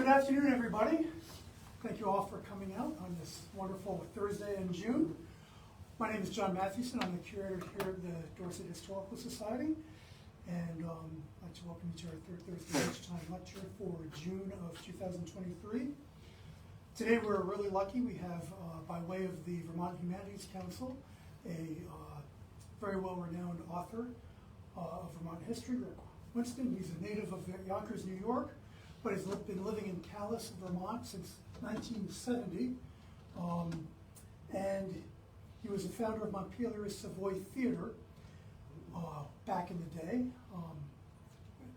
Good afternoon, everybody. Thank you all for coming out on this wonderful Thursday in June. My name is John Mathewson. I'm the curator here at the Dorset Historical Society, and I'd like to welcome you to our third Thursday Lunchtime lecture for June of 2023. Today we're really lucky. We have, by way of the Vermont Humanities Council, a very well-renowned author of Vermont history, Rick Winston. He's a native of Yonkers, New York, but has been living in Calais, Vermont since 1970. And he was the founder of Montpellier Savoy Theater back in the day,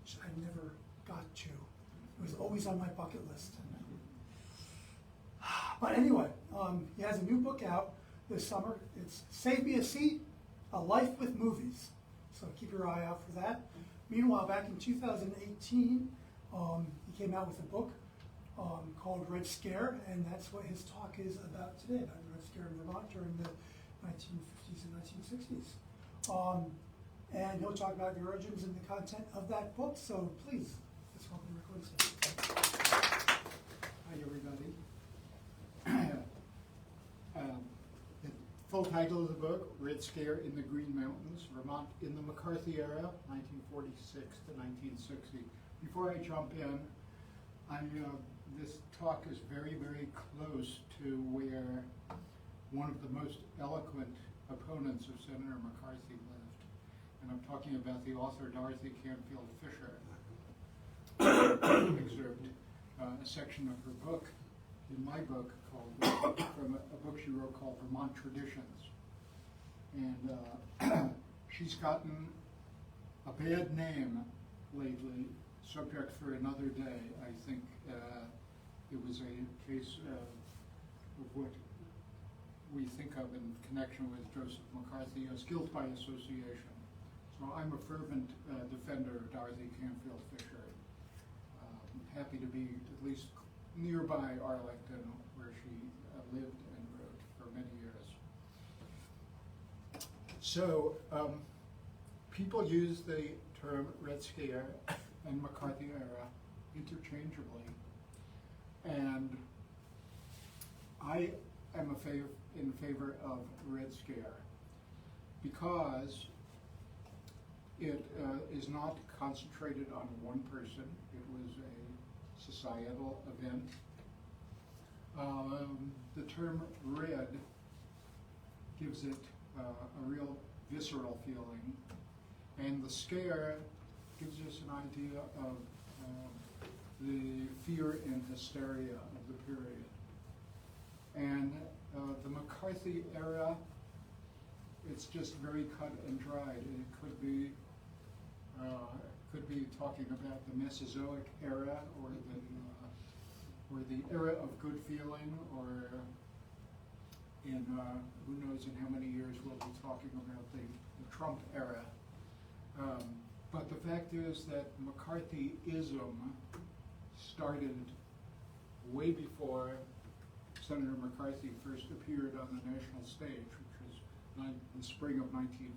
which I never got to. It was always on my bucket list. But anyway, he has a new book out this summer. It's Save Me a Seat, A Life with Movies. So keep your eye out for that. Meanwhile, back in 2018, he came out with a book called Red Scare, and that's what his talk is about today, about the Red Scare in Vermont during the 1950s and 1960s. And he'll talk about the origins and the content of that book, so please, let's welcome Rick Winston. Hi, everybody. The full title of the book, Red Scare in the Green Mountains, Vermont in the McCarthy Era, 1946 to 1960. Before I jump in, this talk is very, very close to where one of the most eloquent opponents of Senator McCarthy lived. And I'm talking about the author Dorothy Canfield Fisher. Excerpt a section of her book, in my book, called from a book she wrote called Vermont Traditions. And she's gotten a bad name lately, subject for another day. I think it was a case of what we think of in connection with Joseph McCarthy as guilt by association. So I'm a fervent defender of Dorothy Canfield Fisher. Happy to be at least nearby Arlington, where she lived and wrote for many years. So people use the term Red Scare and McCarthy era interchangeably, and I am in favor of Red Scare because it is not concentrated on one person. It was a societal event. The term red gives it a real visceral feeling, and the scare gives us an idea of the fear and hysteria of the period. And the McCarthy era, it's just very cut and dried. It could be talking about the Mesozoic era, or the era of good feeling, or in who knows in how many years we'll be talking about the Trump era. But the fact is that McCarthyism started way before Senator McCarthy first appeared on the national stage, which was in the spring of 1950.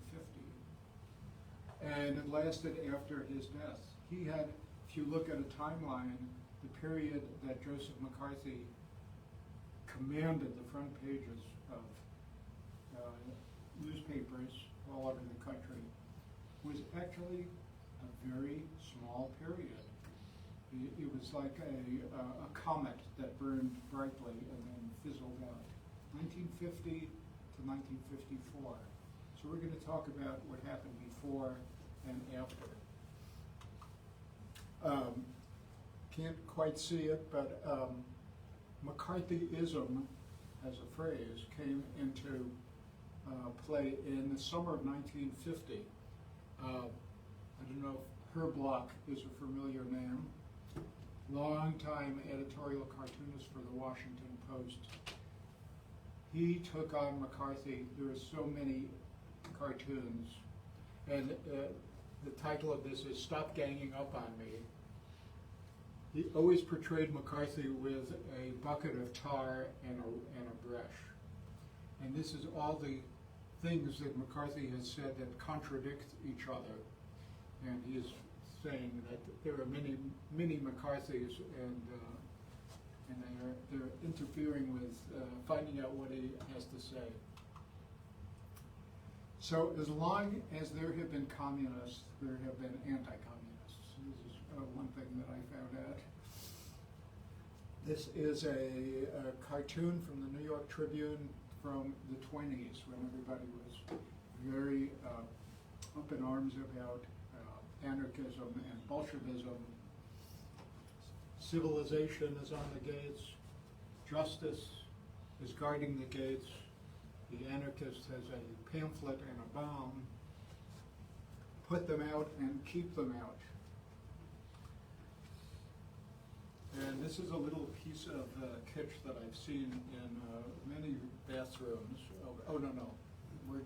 And it lasted after his death. He had, if you look at a timeline, the period that Joseph McCarthy commanded the front pages of newspapers all over the country was actually a very small period. It was like a comet that burned brightly and then fizzled out. 1950 to 1954. So we're going to talk about what happened before and after. Can't quite see it, but McCarthyism, as a phrase, came into play in the summer of 1950. I don't know if Herb Block is a familiar name. Longtime editorial cartoonist for the Washington Post. He took on McCarthy. There are so many cartoons, and the title of this is "Stop Ganging Up on Me." He always portrayed McCarthy with a bucket of tar and a brush. And this is all the things that McCarthy has said that contradict each other. And he is saying that there are many McCarthys, and and they're interfering with finding out what he has to say. So as long as there have been communists, there have been anti-communists. This is one thing that I found out. This is a cartoon from the New York Tribune from the 20s, when everybody was very up in arms about anarchism and Bolshevism. Civilization is on the gates. Justice is guarding the gates. The anarchist has a pamphlet and a bomb. Put them out and keep them out. And this is a little piece of kitsch that I've seen in many bathrooms. Oh, no,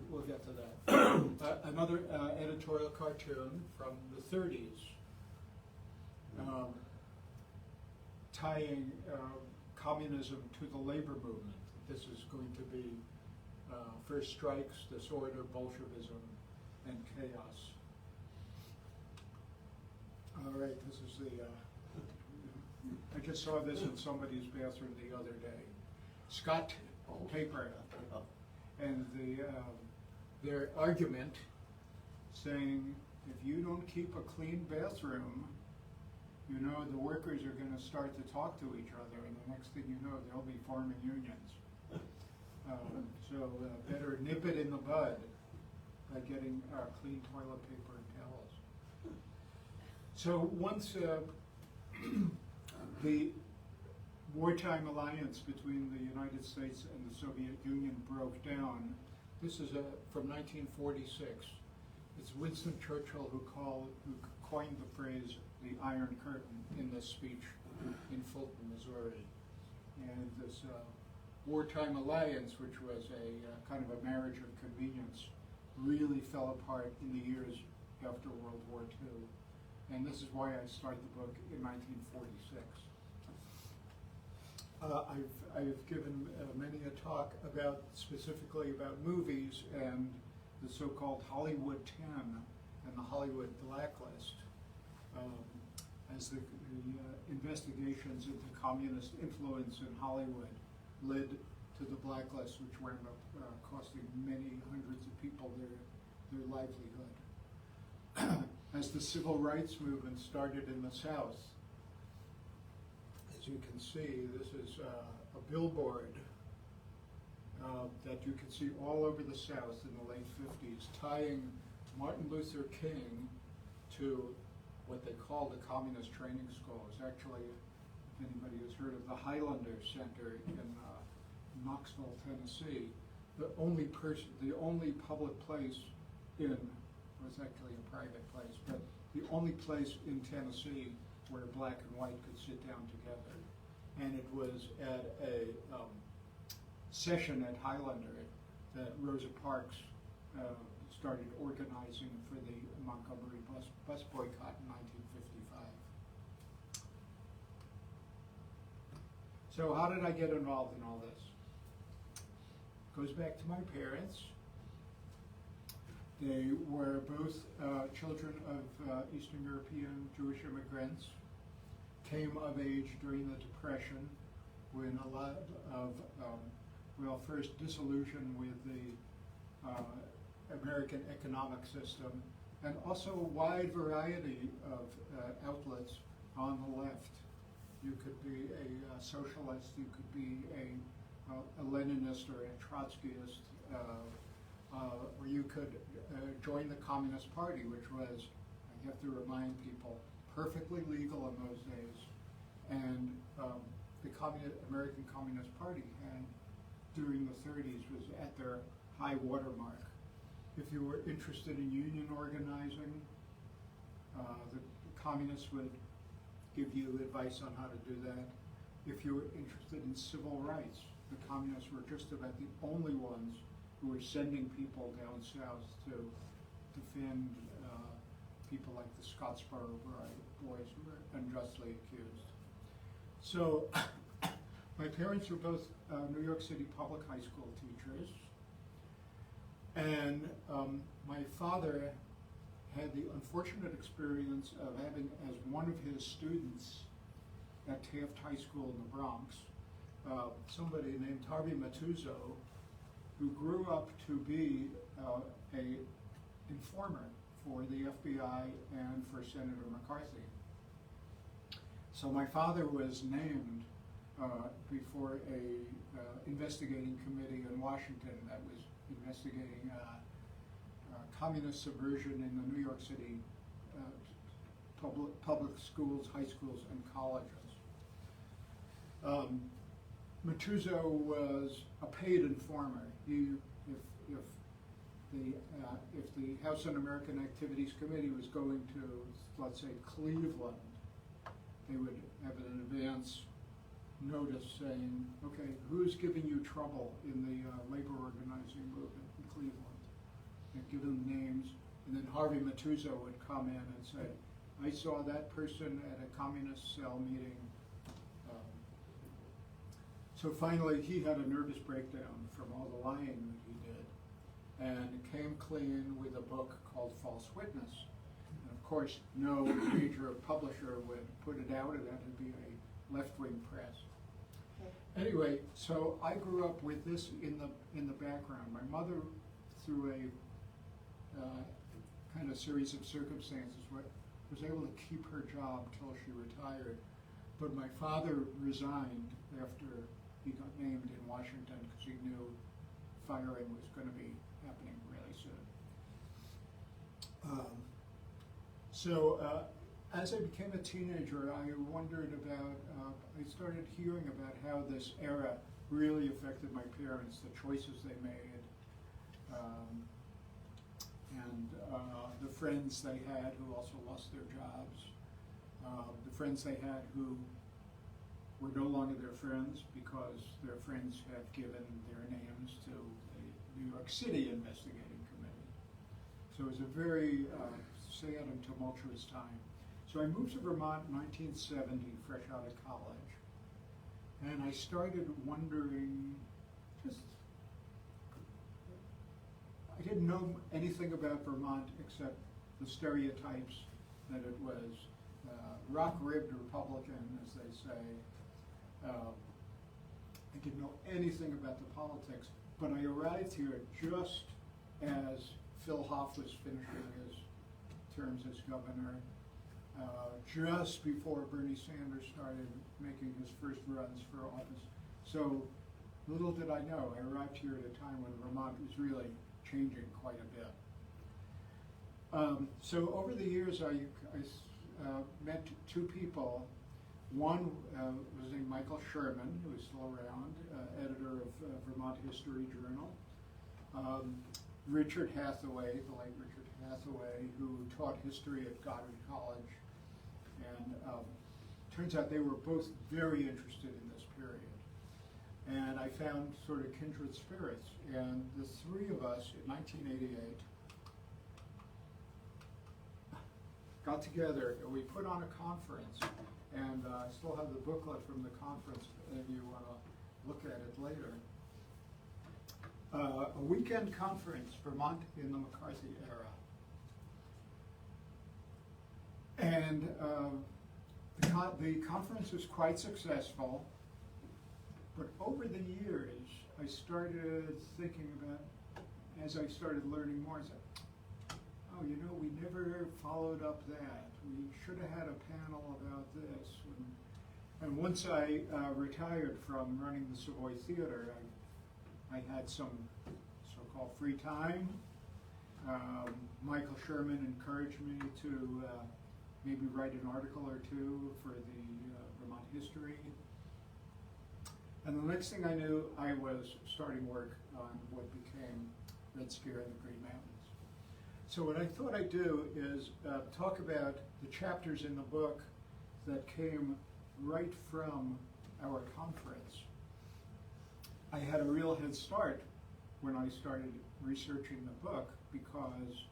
we'll get to that. Another editorial cartoon from the 30s, tying communism to the labor movement. This is going to be first strikes, disorder, Bolshevism, and chaos. All right, this is the, I just saw this in somebody's bathroom the other day. Scott paper, and their argument saying, if you don't keep a clean bathroom, you know the workers are going to start to talk to each other, and the next thing you know, they'll be forming unions. So better nip it in the bud by getting clean toilet paper and towels. So once the wartime alliance between the United States and the Soviet Union broke down, this is from 1946. It's Winston Churchill who coined the phrase the Iron Curtain in this speech in Fulton, Missouri. And this wartime alliance, which was a kind of a marriage of convenience, really fell apart in the years after World War II. And this is why I started the book in 1946. I've given many a talk specifically about movies and the so-called Hollywood 10 and the Hollywood blacklist as the investigations into communist influence in Hollywood led to the blacklist, which wound up costing many hundreds of people their livelihood. As the civil rights movement started in the South, as you can see, this is a billboard that you can see all over the South in the late 50s, tying Martin Luther King to what they call the Communist Training School. It's actually, if anybody has heard of the Highlander Center in Knoxville, Tennessee, the only public place in, well, it's actually a private place, but the only place in Tennessee where black and white could sit down together. And it was at a session at Highlander that Rosa Parks started organizing for the Montgomery bus boycott in 1955. So how did I get involved in all this? Goes back to my parents. They were both children of Eastern European Jewish immigrants, came of age during the Depression when a lot of, first disillusion with the American economic system, and also a wide variety of outlets on the left. You could be a socialist, you could be a Leninist or a Trotskyist, or you could join the Communist Party, which was, I have to remind people, perfectly legal in those days. And the American Communist Party had, during the 30s, was at their high water mark. If you were interested in union organizing, the communists would give you advice on how to do that. If you were interested in civil rights, the communists were just about the only ones who were sending people down south to defend people like the Scottsboro boys who were unjustly accused. So my parents were both New York City public high school teachers, and my father had the unfortunate experience of having as one of his students at Taft High School in the Bronx, somebody named Harvey Matuzzo, who grew up to be a informant for the FBI and for Senator McCarthy. So my father was named before a investigating committee in Washington that was investigating communist subversion in the New York City public schools, high schools, and colleges. Matuzzo was a paid informer. If the House Un-American Activities Committee was going to, let's say, Cleveland, they would have an advance notice saying, okay, who's giving you trouble in the labor organizing movement in Cleveland? They'd give them names, and then Harvey Matuzzo would come in and say, I saw that person at a communist cell meeting. So finally, he had a nervous breakdown from all the lying that he did, and came clean with a book called False Witness. And of course, no major publisher would put it out, and that would be a left-wing press. Anyway, so I grew up with this in the background. My mother, through a kind of series of circumstances, was able to keep her job till she retired. But my father resigned after he got named in Washington because he knew firing was going to be happening really soon. As I became a teenager, I wondered about, I started hearing about how this era really affected my parents, the choices they made, and the friends they had who also lost their jobs, the friends they had who were no longer their friends because their friends had given their names to the New York City investigating committee. So it was a very sad and tumultuous time. So I moved to Vermont in 1970, fresh out of college, and I started wondering, I didn't know anything about Vermont except the stereotypes that it was rock-ribbed Republican, as they say. I didn't know anything about the politics, but I arrived here just as Phil Hoff was finishing his terms as governor, just before Bernie Sanders started making his first runs for office. So little did I know, I arrived here at a time when Vermont was really changing quite a bit. So over the years, I met two people. One was named Michael Sherman, who is still around, editor of Vermont History Journal. Richard Hathaway, the late Richard Hathaway, who taught history at Goddard College. And turns out they were both very interested in this period. And I found sort of kindred spirits. And the three of us in 1988 got together and we put on a conference. And I still have the booklet from the conference if you want to look at it later. A weekend conference, Vermont in the McCarthy era. And the conference was quite successful, but over the years, I started thinking about, as I started learning more, I said, oh, you know, we never followed up that. We should have had a panel about this. And once I retired from running the Savoy Theater, I had some so-called free time. Michael Sherman encouraged me to maybe write an article or two for the Vermont History. And the next thing I knew, I was starting work on what became Red Scare in the Green Mountains. So what I thought I'd do is talk about the chapters in the book that came right from our conference. I had a real head start when I started researching the book because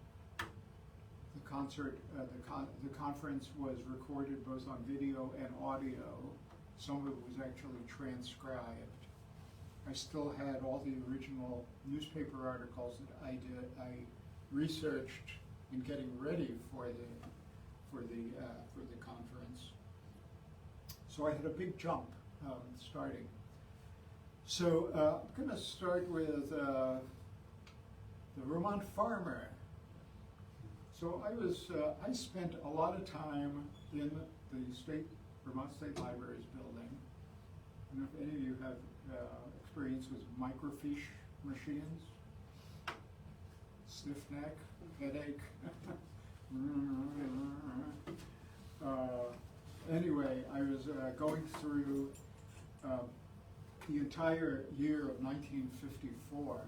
the conference was recorded both on video and audio. Some of it was actually transcribed. I still had all the original newspaper articles that I researched in getting ready for the conference. So I had a big jump starting. So I'm going to start with the Vermont farmer. So I spent a lot of time in the Vermont State Library's building. I don't know if any of you have experience with microfiche machines. Stiff neck, headache. Anyway, I was going through the entire year of 1954,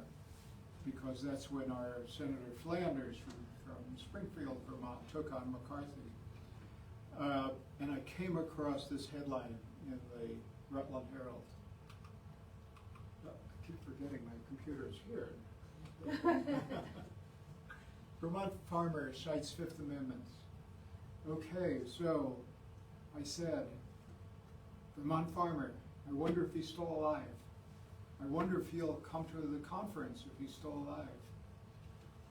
because that's when our Senator Flanders from Springfield, Vermont, took on McCarthy. And I came across this headline in the Rutland Herald. I keep forgetting my computer's here. Vermont farmer cites Fifth Amendment. Okay, so I said, Vermont farmer, I wonder if he's still alive. I wonder if he'll come to the conference if he's still alive.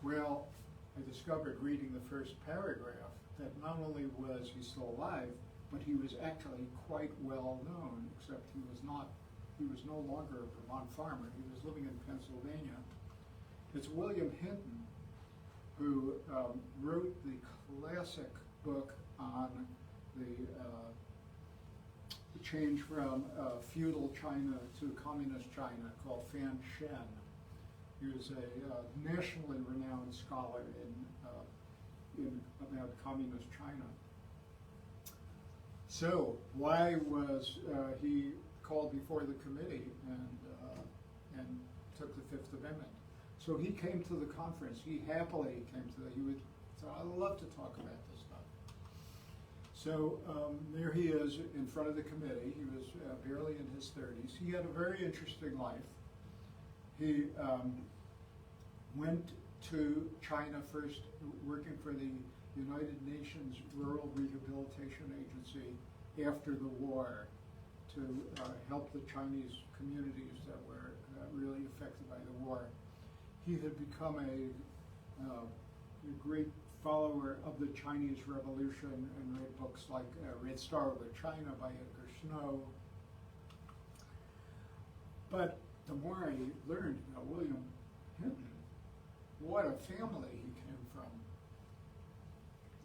Well, I discovered reading the first paragraph that not only was he still alive, but he was actually quite well known, except he was no longer a Vermont farmer. He was living in Pennsylvania. It's William Hinton who wrote the classic book on the change from feudal China to communist China, called Fan Shen. He was a nationally renowned scholar about communist China. So why was he called before the committee and took the Fifth Amendment? So he came to the conference. He happily came to so I love to talk about this stuff. So there he is in front of the committee. He was barely in his 30s. He had a very interesting life. He went to China first, working for the United Nations Rural Rehabilitation Agency after the war to help the Chinese communities that were really affected by the war. He had become a great follower of the Chinese Revolution and read books like Red Star Over China by Edgar Snow. But the more I learned about William Hinton, what a family he came from.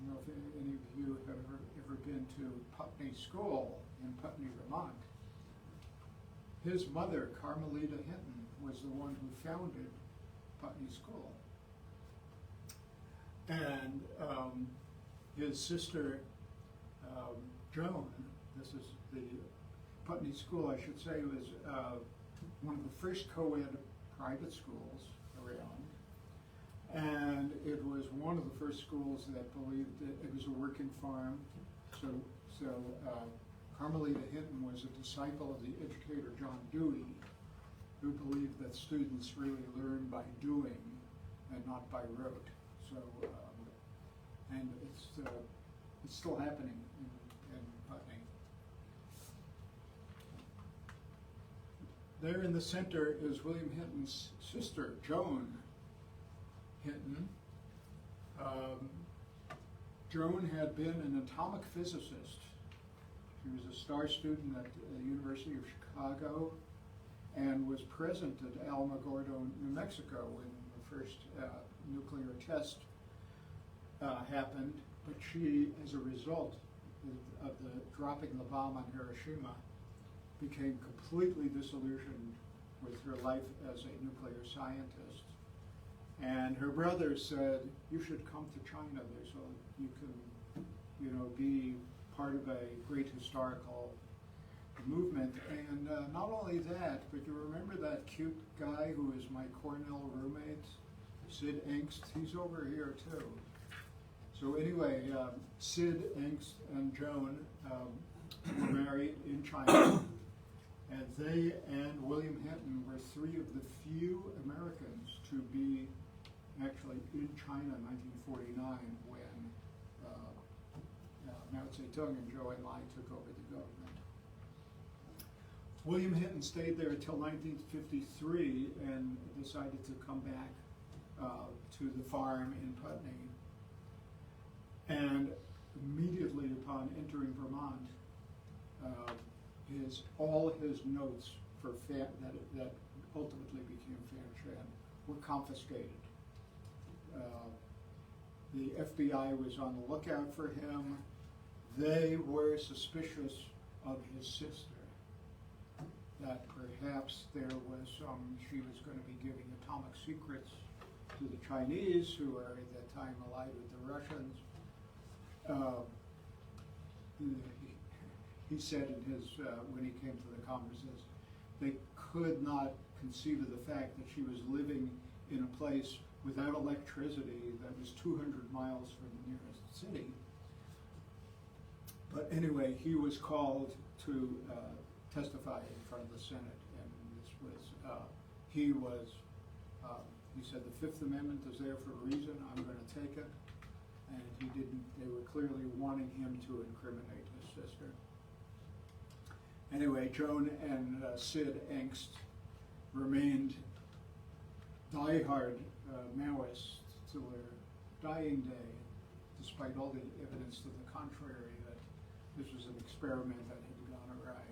You know, if any of you have ever been to Putney School in Putney, Vermont, his mother, Carmelita Hinton, was the one who founded Putney School. And his sister, Joan, this is the Putney School, I should say, was one of the first co-ed private schools around. And it was one of the first schools that believed that it was a working farm. So Carmelita Hinton was a disciple of the educator John Dewey, who believed that students really learn by doing and not by rote. So, and it's still happening in Putney. There in the center is William Hinton's sister, Joan Hinton. Joan had been an atomic physicist. She was a star student at the University of Chicago and was present at Alamogordo, New Mexico, when the first nuclear test happened. But she, as a result of the dropping the bomb on Hiroshima, became completely disillusioned with her life as a nuclear scientist. And her brother said, you should come to China there so you can, you know, be part of a great historical movement. And not only that, but you remember that cute guy who is my Cornell roommate, Sid Engst? He's over here too. So anyway, Sid Engst and Joan were married in China. And they and William Hinton were three of the few Americans to be actually in China in 1949 when Mao Zedong and Zhou Enlai took over the government. William Hinton stayed there until 1953 and decided to come back to the farm in Putney. And immediately upon entering Vermont, all his notes for that ultimately became Fan were confiscated. The FBI was on the lookout for him. They were suspicious of his sister, that perhaps she was going to be giving atomic secrets to the Chinese, who were at that time allied with the Russians. He said in his, when he came to the conferences, they could not conceive of the fact that she was living in a place without electricity that was 200 miles from the nearest city. But anyway, he was called to testify in front of the Senate, and this was, he said the Fifth Amendment is there for a reason, I'm going to take it, and he didn't. They were clearly wanting him to incriminate his sister. Anyway, Joan and Sid Engst remained diehard Maoists till their dying day, despite all the evidence to the contrary that this was an experiment that had gone awry.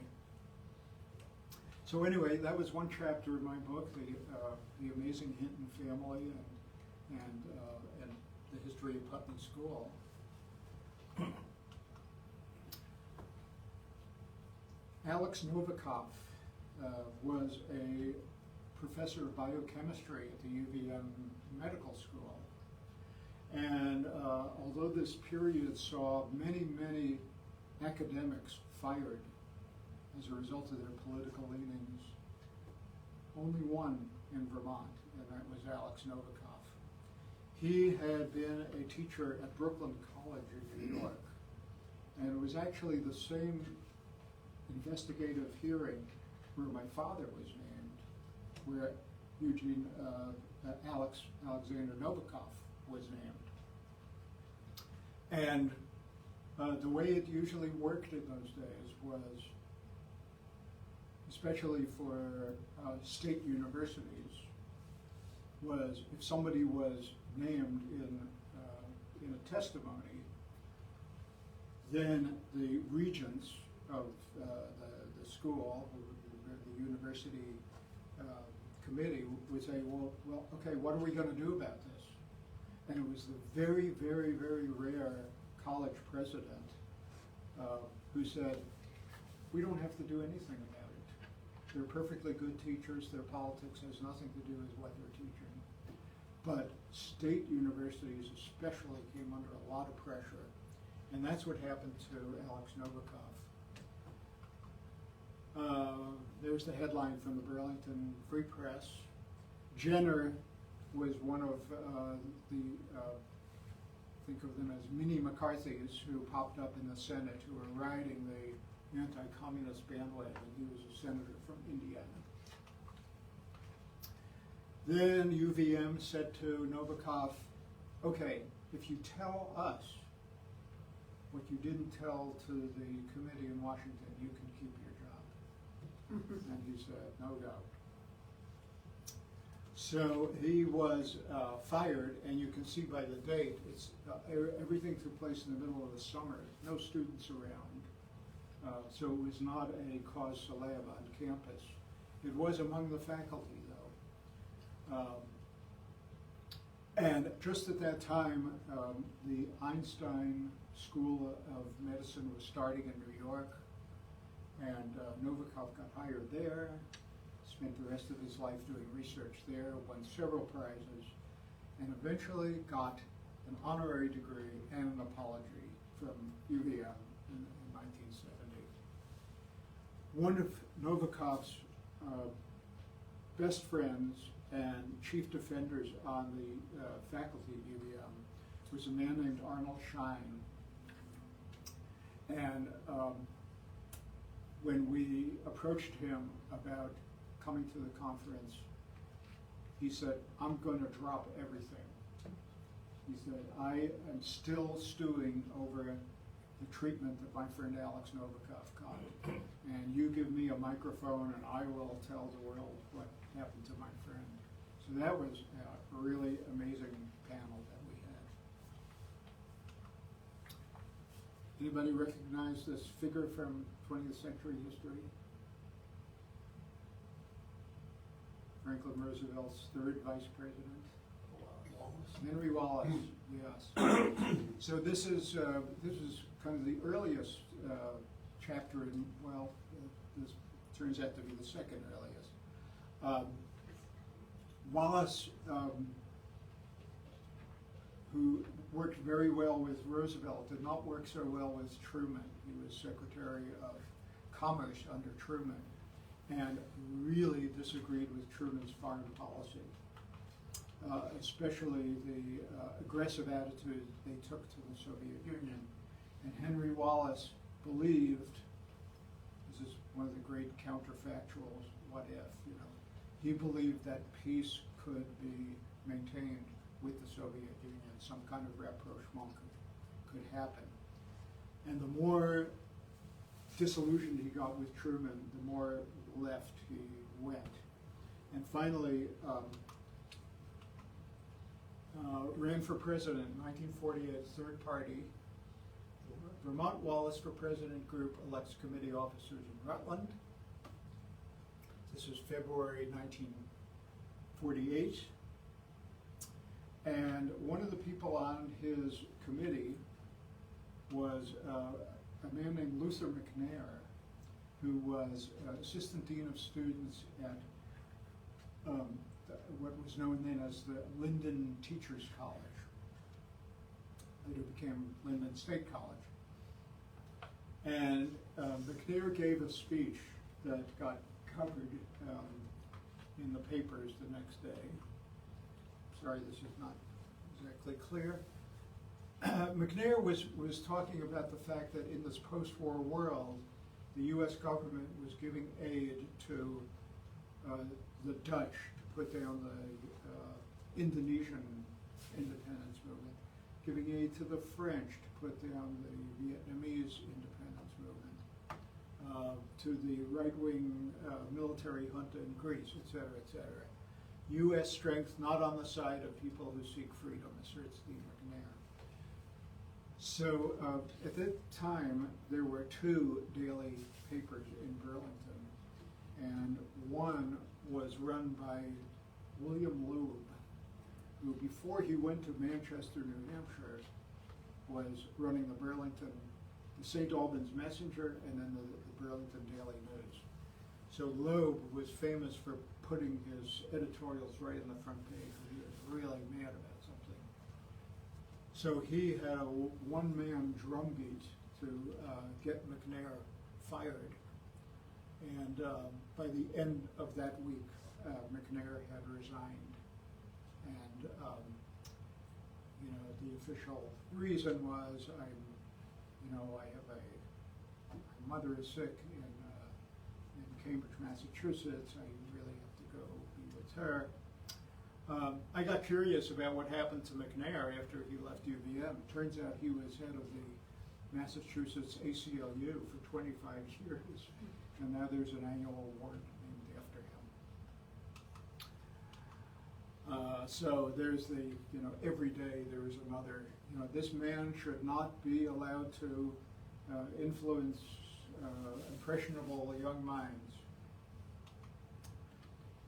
So anyway, that was one chapter of my book, the amazing Hinton family and the history of Putney School. Alex Novikov was a professor of biochemistry at the UVM Medical School. And although this period saw many, many academics fired as a result of their political leanings, only one in Vermont, and that was Alex Novikov. He had been a teacher at Brooklyn College in New York, and it was actually the same investigative hearing where my father was named, where Alexander Novikov was named. And the way it usually worked in those days was, especially for state universities, was if somebody was named in a testimony, then the regents of the school, the university committee, would say, well, okay, what are we going to do about this? And it was the very, very, very rare college president who said, we don't have to do anything about it. They're perfectly good teachers. Their politics has nothing to do with what they're teaching. But state universities especially came under a lot of pressure. And that's what happened to Alex Novikov. There's the headline from the Burlington Free Press. Jenner was one of think of them as mini McCarthys who popped up in the Senate, who were riding the anti-communist bandwagon. He was a senator from Indiana. Then UVM said to Novikov, okay, if you tell us what you didn't tell to the committee in Washington, you can keep your job. And he said, no doubt. So he was fired, and you can see by the date, it's everything took place in the middle of the summer, no students around. So it was not a cause célèbre on campus. It was among the faculty, though. And just at that time, the Einstein School of Medicine was starting in New York, and Novikov got hired there, spent the rest of his life doing research there, won several prizes, and eventually got an honorary degree and an apology from UVM in 1970. One of Novikov's best friends and chief defenders on the faculty at UVM was a man named Arnold Schein. And when we approached him about coming to the conference, he said, I'm going to drop everything. He said, I am still stewing over the treatment that my friend Alex Novikov got. And you give me a microphone and I will tell the world what happened to my friend. So that was a really amazing panel that we Anybody recognize this figure from 20th century history? Franklin Roosevelt's third vice president. Henry Wallace, yes. So this is kind of the earliest chapter in, well, this turns out to be the second earliest. Wallace, who worked very well with Roosevelt, did not work so well with Truman. He was Secretary of Commerce under Truman and really disagreed with Truman's foreign policy. Especially the aggressive attitude they took to the Soviet Union. And Henry Wallace believed, this is one of the great counterfactuals, what if, he believed that peace could be maintained with the Soviet Union, some kind of rapprochement could happen. And the more disillusioned he got with Truman, the more left he went. And finally, ran for president in 1948, third party. Vermont Wallace for President group elects committee officers in Rutland. This is February 1948. And one of the people on his committee was a man named Luther McNair, who was assistant dean of students at what was known then as the Linden Teachers College. Later became Linden State College. And McNair gave a speech that got covered in the papers the next day. Sorry, this is not exactly clear. McNair was talking about the fact that in this post-war world, the U.S. government was giving aid to the Dutch to put down the Indonesian independence movement, giving aid to the French to put down the Vietnamese independence movement, to the right-wing military junta in Greece, et cetera, et cetera. U.S. strength not on the side of people who seek freedom, asserts Steve McNair. So at that time, there were two daily papers in Burlington, and one was run by William Loeb, who before he went to Manchester, New Hampshire, was running the Burlington, the St. Albans Messenger, and then the Burlington Daily News. So Loeb was famous for putting his editorials right in the front page. He was really mad about something. So he had a one-man drumbeat to get McNair fired. And by the end of that week, McNair had resigned. And the official reason was, I have my mother is sick in Cambridge, Massachusetts. I really have to go be with her. I got curious about what happened to McNair after he left UVM. Turns out he was head of the Massachusetts ACLU for 25 years, and now there's an annual award named after him. So there's the, every day there is another, this man should not be allowed to influence impressionable young minds.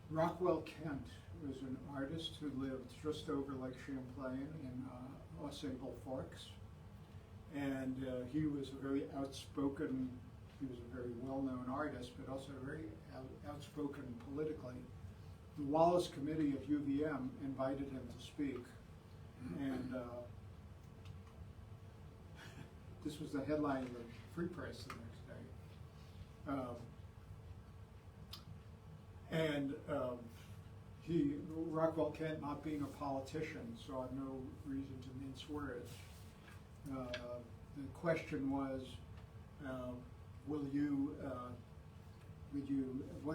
Rockwell Kent was an artist who lived just over Lake Champlain in Ausable Forks, and he was a very outspoken, he was a very well-known artist, but also very outspoken politically. The Wallace Committee at UVM invited him to speak, and this was the headline of the Free Press the next day. Rockwell Kent, not being a politician, saw no reason to mince words. The question was, what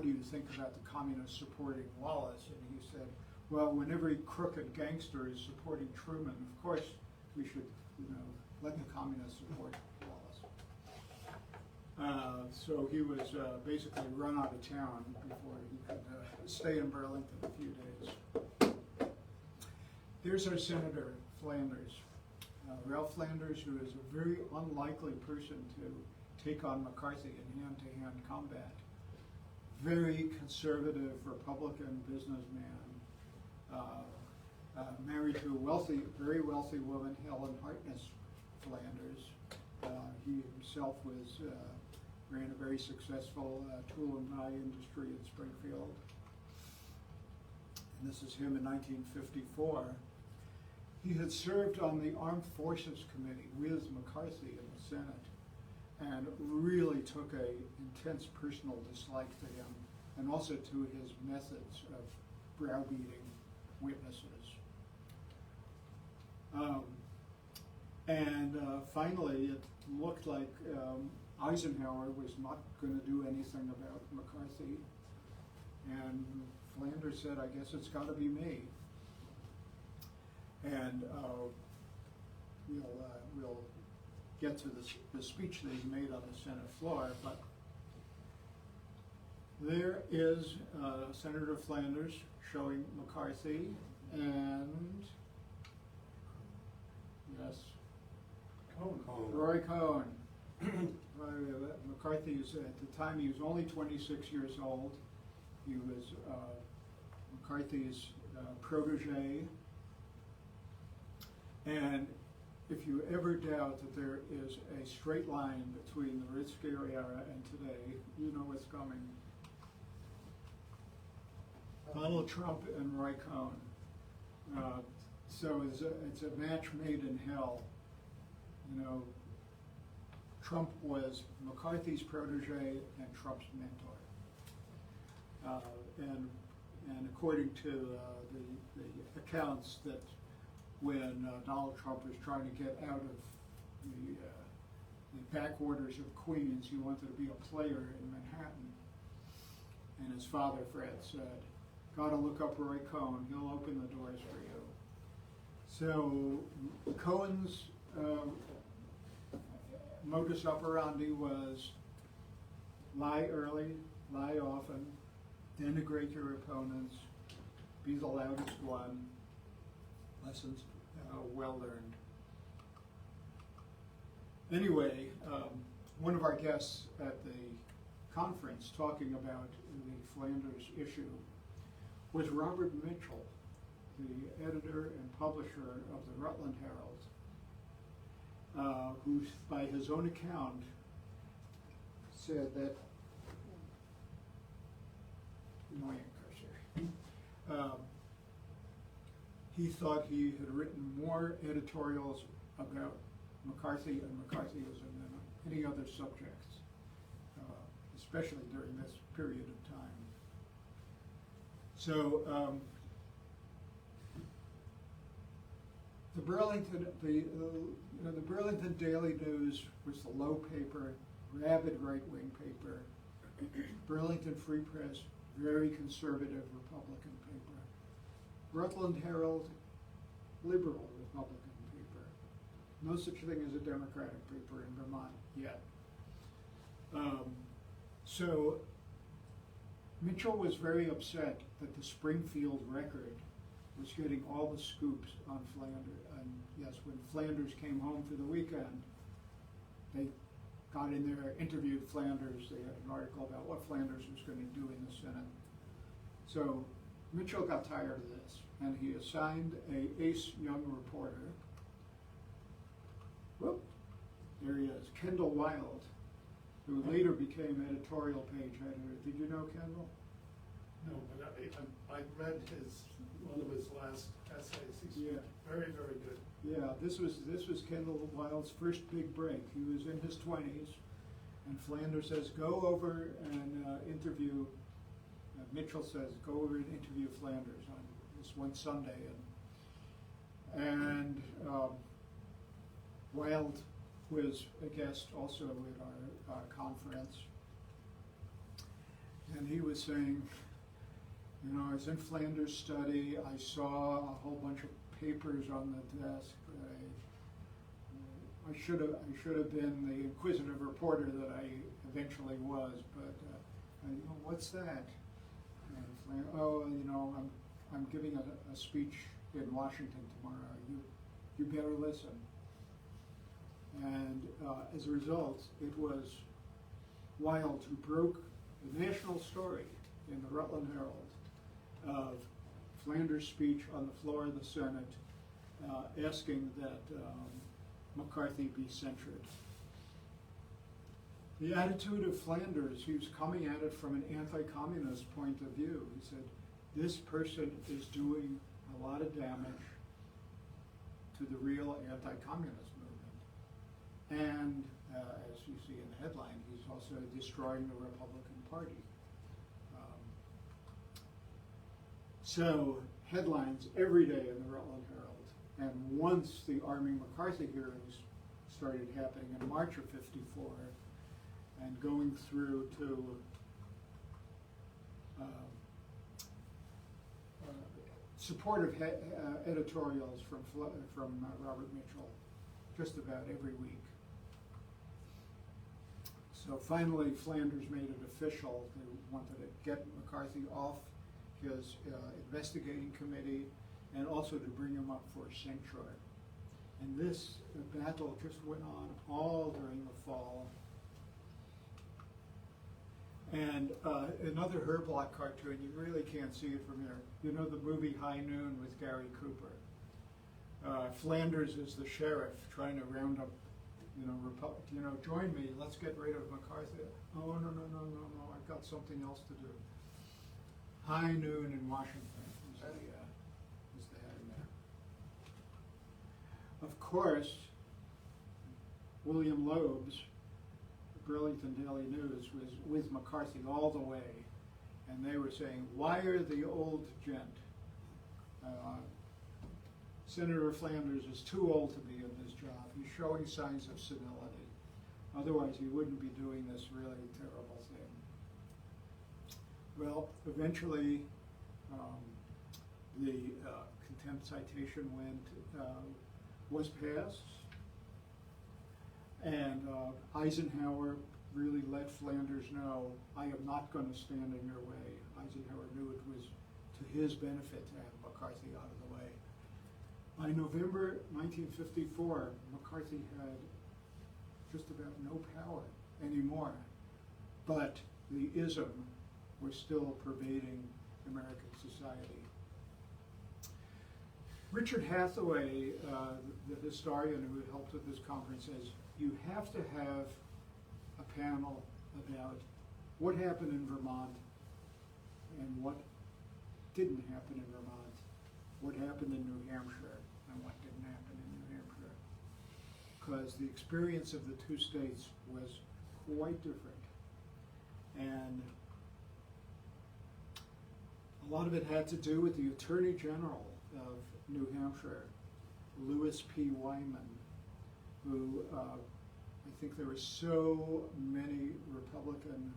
do you think about the communists supporting Wallace? And he said, well, when every crooked gangster is supporting Truman, of course we should, let the communists support Wallace. So he was basically run out of town before he could stay in Burlington a few days. Here's our Senator Flanders. Ralph Flanders, who is a very unlikely person to take on McCarthy in hand-to-hand combat. Very conservative Republican businessman, married to a wealthy, very wealthy woman, Helen Hartness Flanders. He himself ran a very successful tool and die industry in Springfield. And this is him in 1954. He had served on the Armed Forces Committee with McCarthy in the Senate and really took an intense personal dislike to him and also to his methods of browbeating witnesses. Finally, it looked like Eisenhower was not going to do anything about McCarthy, and Flanders said, "I guess it's got to be me." And we'll get to the speech that he made on the Senate floor, but there is Senator Flanders showing McCarthy, and yes, Roy Cohn. McCarthy is, at the time, he was only 26 years old. He was McCarthy's protege. And if you ever doubt that there is a straight line between the Red Scare era and today, you know what's coming. Donald Trump and Roy Cohn. So it's a match made in hell. You know, Trump was McCarthy's protege and Trump's mentor. And according to the accounts, that when Donald Trump was trying to get out of the backwaters of Queens, he wanted to be a player in Manhattan. And his father, Fred, said, "Gotta look up Roy Cohn, he'll open the doors for you." So Cohen's modus operandi was lie early, lie often, denigrate your opponents, be the loudest one. Lessons well learned. Anyway, one of our guests at the conference talking about the Flanders issue was Robert Mitchell, the editor and publisher of the Rutland Herald, who, by his own account, said that, annoying cursor, he thought he had written more editorials about McCarthy and McCarthyism than any other subjects, especially during this period of time. So the Burlington Daily News was the low paper, rabid right-wing paper. Burlington Free Press, very conservative Republican paper. Rutland Herald, liberal Republican paper. No such thing as a Democratic paper in Vermont yet. So Mitchell was very upset that the Springfield Record was getting all the scoops on Flanders. And yes, when Flanders came home for the weekend, they got in there, interviewed Flanders. They had an article about what Flanders was going to do in the Senate. So Mitchell got tired of this, and he assigned an ace young reporter. Whoop, there he is, Kendall Wild, who later became editorial page editor. Did you know Kendall? No, but I read one of his last essays. He's very, very good. Yeah, this was Kendall Wild's first big break. He was in his 20s, and Flanders says, "Go over and interview." Mitchell says, "Go over and interview Flanders on this one Sunday," and Wild was a guest also at our conference, and he was saying, "You know, I was in Flanders' study. I saw a whole bunch of papers on the desk. I should have been the inquisitive reporter that I eventually was, but what's that?" And Flanders, I'm giving a speech in Washington tomorrow. You better listen. And as a result, it was Wilde who broke the national story in the Rutland Herald of Flanders' speech on the floor of the Senate asking that McCarthy be censured. The attitude of Flanders, he was coming at it from an anti-communist point of view. He said, this person is doing a lot of damage to the real anti-communist movement. And as you see in the headline, he's also destroying the Republican Party. So headlines every day in the Rutland Herald. And once the arming McCarthy hearings started happening in March of '54 and going through to supportive editorials from Robert Mitchell just about every week. So finally, Flanders made it official. They wanted to get McCarthy off his investigating committee and also to bring him up for censure. And this battle just went on all during the fall. And another Herblock cartoon, you really can't see it from here. You know the movie High Noon with Gary Cooper. Flanders is the sheriff trying to round up, join me, let's get rid of McCarthy. Oh, no, I've got something else to do. High Noon in Washington is the heading there. Of course, William Loeb's Burlington Daily News was with McCarthy all the way, and they were saying, wire the old gent. Senator Flanders is too old to be in his job. He's showing signs of senility. Otherwise, he wouldn't be doing this really terrible thing. Well, eventually, the contempt citation was passed, and Eisenhower really let Flanders know, I am not going to stand in your way. Eisenhower knew it was to his benefit to have McCarthy out of the way. By November 1954, McCarthy had just about no power anymore, but the ism was still pervading American society. Richard Hathaway, the historian who helped with this conference, says you have to have a panel about what happened in Vermont and what didn't happen in Vermont, what happened in New Hampshire and what didn't happen in New Hampshire. Because the experience of the two states was quite different. And a lot of it had to do with the Attorney General of New Hampshire, Lewis P. Wyman, who I think there were so many Republican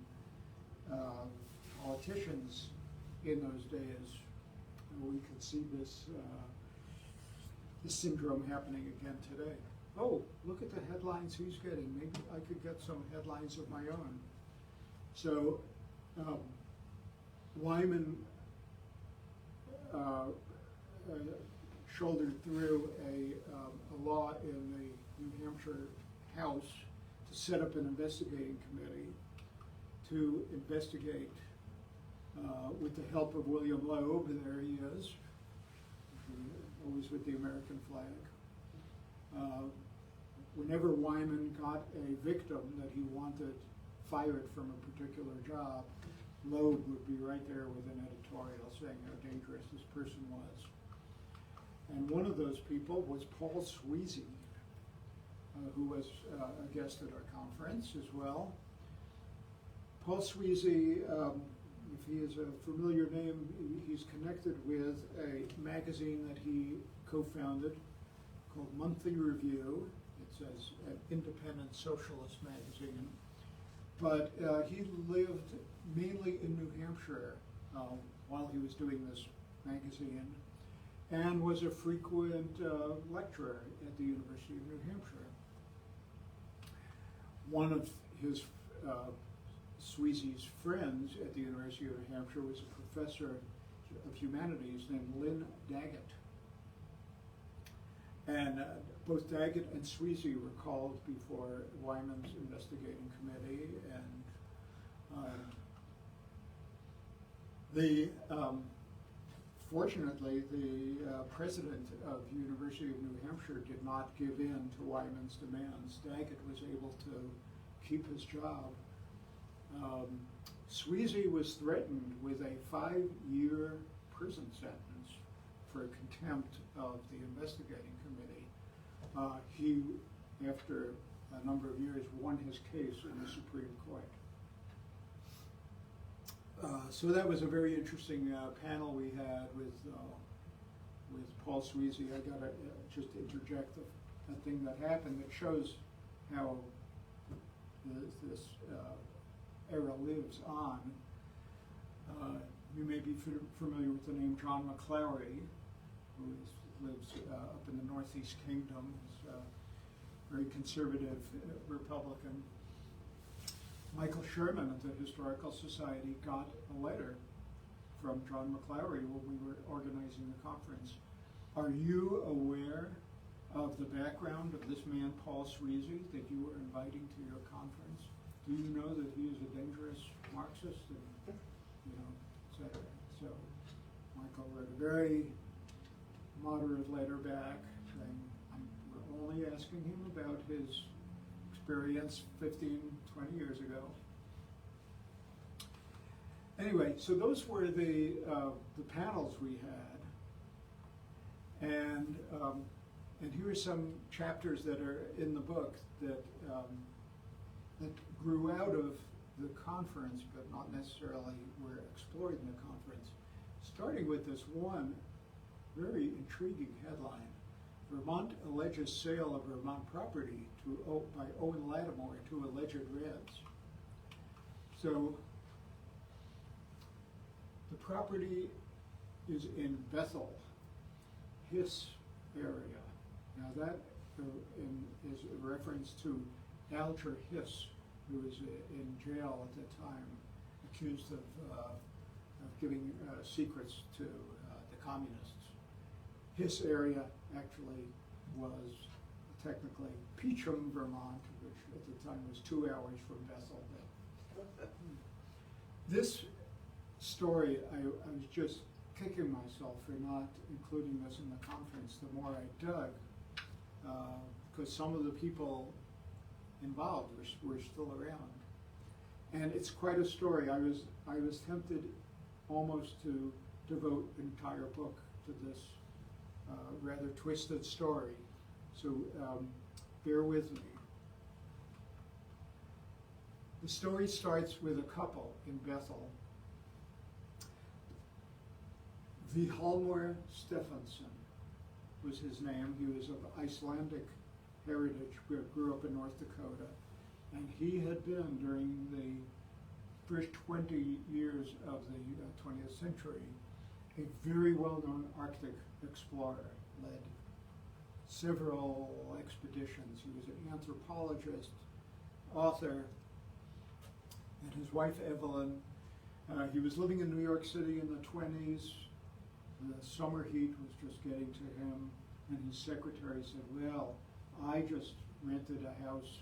politicians in those days. We could see this syndrome happening again today. Oh, look at the headlines he's getting. Maybe I could get some headlines of my own. So Wyman shouldered through a law in the New Hampshire House to set up an investigating committee to investigate, with the help of William Loeb, there he is, always with the American flag. Whenever Wyman got a victim that he wanted fired from a particular job, Loeb would be right there with an editorial saying how dangerous this person was. And one of those people was Paul Sweezy, who was a guest at our conference as well. Paul Sweezy, if he is a familiar name, he's connected with a magazine that he co-founded called Monthly Review. It says an independent socialist magazine. But he lived mainly in New Hampshire while he was doing this magazine, and was a frequent lecturer at the University of New Hampshire. One of his Sweezy's friends at the University of New Hampshire was a professor of humanities named Lynn Daggett. And both Daggett and Sweezy were called before Wyman's investigating committee, and fortunately, the president of University of New Hampshire did not give in to Wyman's demands. Daggett was able to keep his job. Sweezy was threatened with a 5-year prison sentence for contempt of the investigating committee. He, after a number of years, won his case in the Supreme Court. So that was a very interesting panel we had with Paul Sweezy. I got to just interject a thing that happened that shows how this era lives on. You may be familiar with the name John McClowery, who lives up in the Northeast Kingdom. He's a very conservative Republican. Michael Sherman of the Historical Society got a letter from John McClowery when we were organizing the conference. Are you aware of the background of this man, Paul Sweezy, that you were inviting to your conference? Do you know that he is a dangerous Marxist, and, et cetera? So Michael wrote a very moderate letter back saying, we're only asking him about his experience 15, 20 years ago. Anyway, so those were the panels we had, and here are some chapters that are in the book that grew out of the conference, but not necessarily were explored in the conference. Starting with this one very intriguing headline: Vermont alleges sale of Vermont property by Owen Lattimore to alleged Reds. So the property is in Bethel, Hiss area. Now that is a reference to Alger Hiss, who was in jail at the time, accused of giving secrets to the communists. Hiss area actually was technically Peacham, Vermont, which at the time was 2 hours from Bethel. This story, I was just kicking myself for not including this in the conference the more I dug, because some of the people involved were still around. And it's quite a story. I was tempted almost to devote an entire book to this rather twisted story. So bear with me. The story starts with a couple in Bethel. Vilhjalmur Stephenson was his name. He was of Icelandic heritage, grew up in North Dakota. And he had been, during the first 20 years of the 20th century, a very well-known Arctic explorer, led several expeditions. He was an anthropologist, author, and his wife Evelyn. He was living in New York City in the 20s. The summer heat was just getting to him, and his secretary said, well, I just rented a house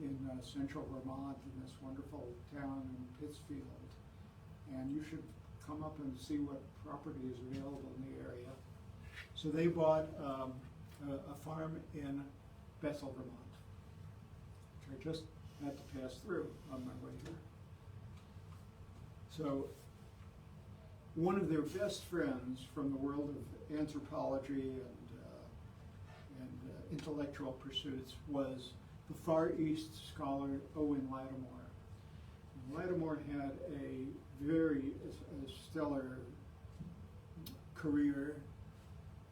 in central Vermont in this wonderful town in Pittsfield, and you should come up and see what property is available in the area. So they bought a farm in Bethel, Vermont, which I just had to pass through on my way here. So one of their best friends from the world of anthropology and intellectual pursuits was the Far East scholar Owen Lattimore. Lattimore had a very stellar career.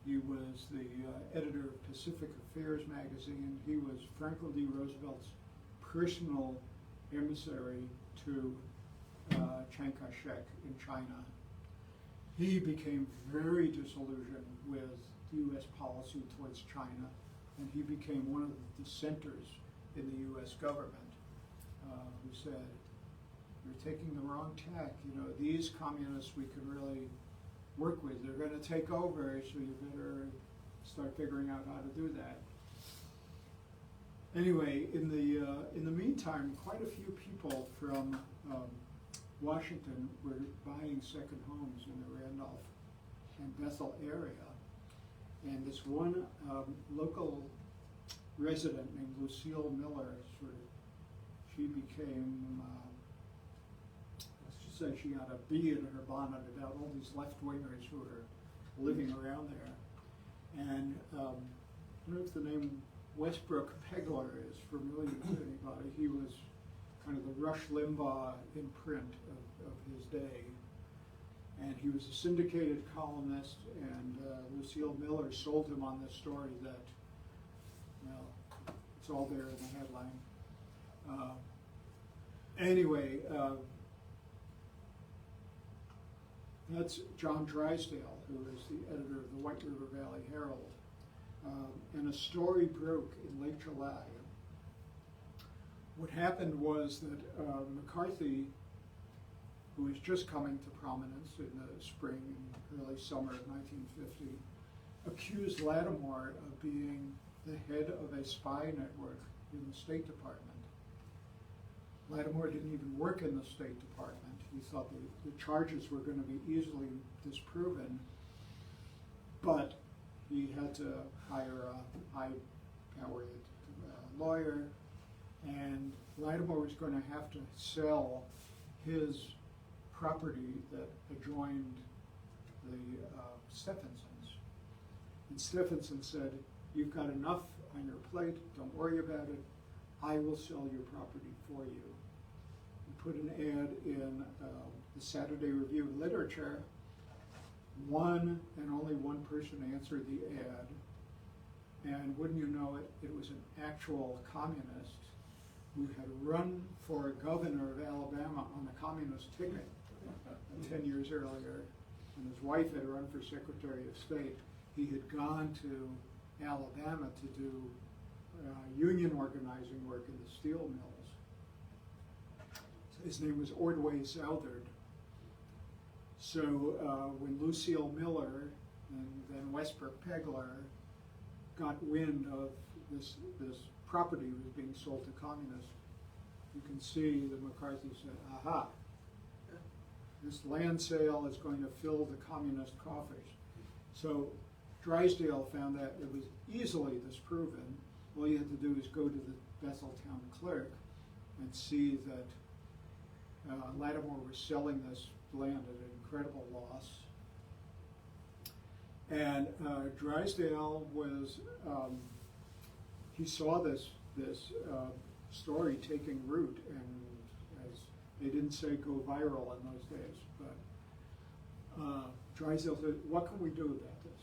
He was the editor of Pacific Affairs magazine. He was Franklin D. Roosevelt's personal emissary to Chiang Kai-shek in China. He became very disillusioned with U.S. policy towards China, and he became one of the dissenters in the U.S. government who said, you're taking the wrong tack. You know, these communists we can really work with. They're going to take over, so you better start figuring out how to do that. Anyway, in the meantime, quite a few people from Washington were buying second homes in the Randolph and Bethel area. And this one local resident named Lucille Miller, she became, let's just say she got a bee in her bonnet about all these left-wingers who were living around there. And I don't know if the name Westbrook Pegler is familiar to anybody. He was kind of the Rush Limbaugh imprint of his day. And he was a syndicated columnist, and Lucille Miller sold him on this story that, well, it's all there in the headline. Anyway, that's John Drysdale, who is the editor of the White River Valley Herald. And a story broke in late July. What happened was that McCarthy, who was just coming to prominence in the spring and early summer of 1950, accused Lattimore of being the head of a spy network in the State Department. Lattimore didn't even work in the State Department. He thought the charges were going to be easily disproven, but he had to hire a high-powered lawyer, and Lattimore was going to have to sell his property that adjoined the Stephensons. And Stephenson said, "You've got enough on your plate, don't worry about it, I will sell your property for you." He put an ad in the Saturday Review of Literature. One and only one person answered the ad, and wouldn't you know it, it was an actual communist who had run for governor of Alabama on a communist ticket 10 years earlier, and his wife had run for Secretary of State. He had gone to Alabama to do union organizing work in the steel mills. So his name was Ordway Southard. So when Lucille Miller and then Westbrook Pegler got wind of this property was being sold to communists, you can see that McCarthy said, aha, this land sale is going to fill the communist coffers. So Drysdale found that it was easily disproven. All you had to do is go to the Bethel town clerk and see that Lattimore was selling this land at an incredible loss. And Drysdale was, he saw this story taking root, and as they didn't say go viral in those days, but Drysdale said, what can we do about this?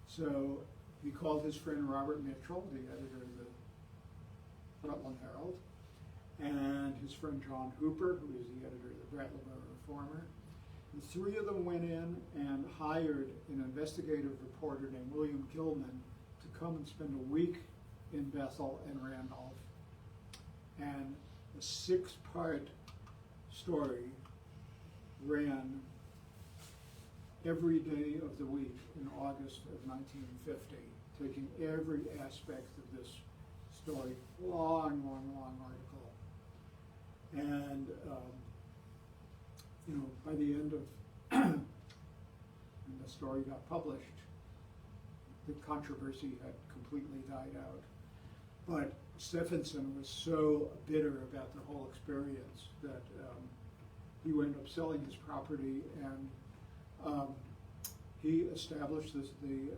So he called his friend Robert Mitchell, the editor of the Rutland Herald, and his friend John Hooper, who is the editor of the Brattleboro Reformer. The three of them went in and hired an investigative reporter named William Gilman to come and spend a week in Bethel and Randolph. And a 6-part story ran every day of the week in August of 1950, taking every aspect of this story, long article. And by the end of when the story got published, the controversy had completely died out. But Stephenson was so bitter about the whole experience that he wound up selling his property, and he established the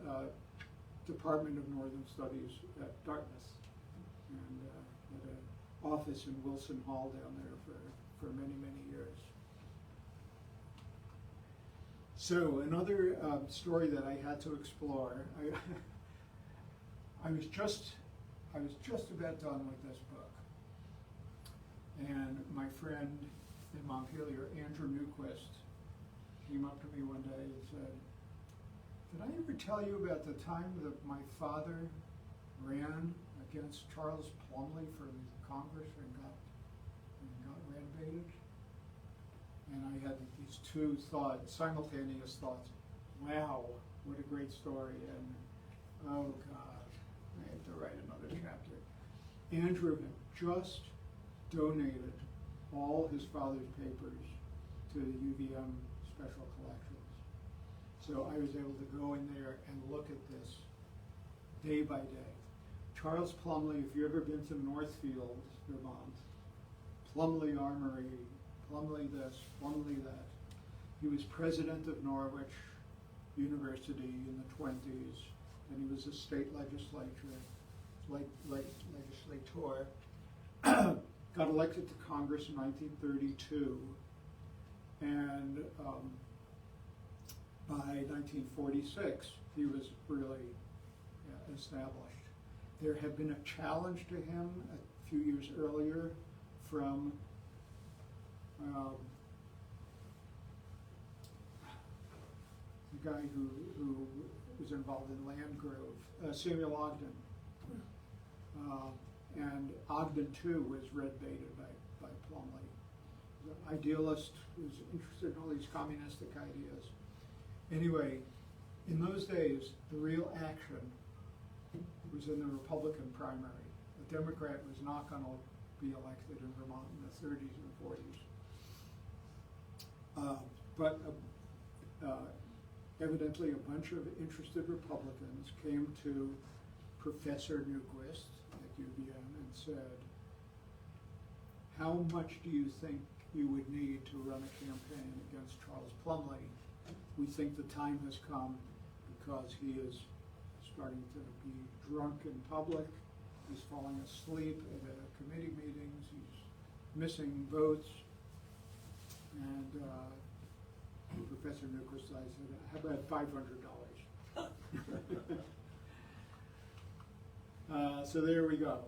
Department of Northern Studies at Dartmouth, and had an office in Wilson Hall down there for many years. So another story that I had to explore. I was just about done with this book, and my friend in Montpelier, Andrew Newquist, came up to me one day and said, "Did I ever tell you about the time that my father ran against Charles Plumlee for Congress and got red-baited?" And I had these two simultaneous thoughts. Wow, what a great story, and oh God, I have to write another chapter. Andrew had just donated all his father's papers to the UVM Special Collections. So I was able to go in there and look at this day by day. Charles Plumley, if you've ever been to Northfield, Vermont, Plumley Armory, Plumley this, Plumley that. He was president of Norwich University in the 20s, and he was a state legislator. Got elected to Congress in 1932, and by 1946 he was really established. There had been a challenge to him a few years earlier from the guy who was involved in Land Grove, Samuel Ogden. And Ogden too was red-baited by Plumley. The idealist who was interested in all these communistic ideas. Anyway, in those days, the real action was in the Republican primary. A Democrat was not going to be elected in Vermont in the 30s and 40s. Evidently a bunch of interested Republicans came to Professor Newquist at UVM and said, how much do you think you would need to run a campaign against Charles Plumley? We think the time has come because he is starting to be drunk in public, he's falling asleep at committee meetings, he's missing votes, and Professor Newquist, I said, how about $500? So there we go.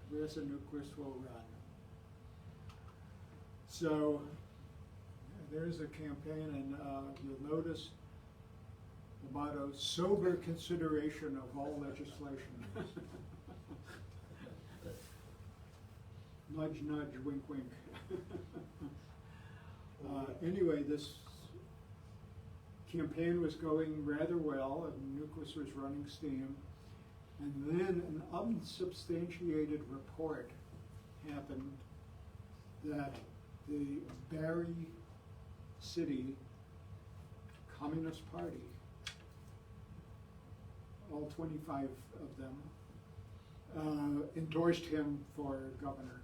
Professor Newquist will run. So there's a campaign, and you'll notice the motto, sober consideration of all legislation. Nudge, nudge, wink, wink. Anyway, this campaign was going rather well, and Newquist was running steam. And then an unsubstantiated report happened that the Barry City Communist Party, all 25 of them, endorsed him for governor.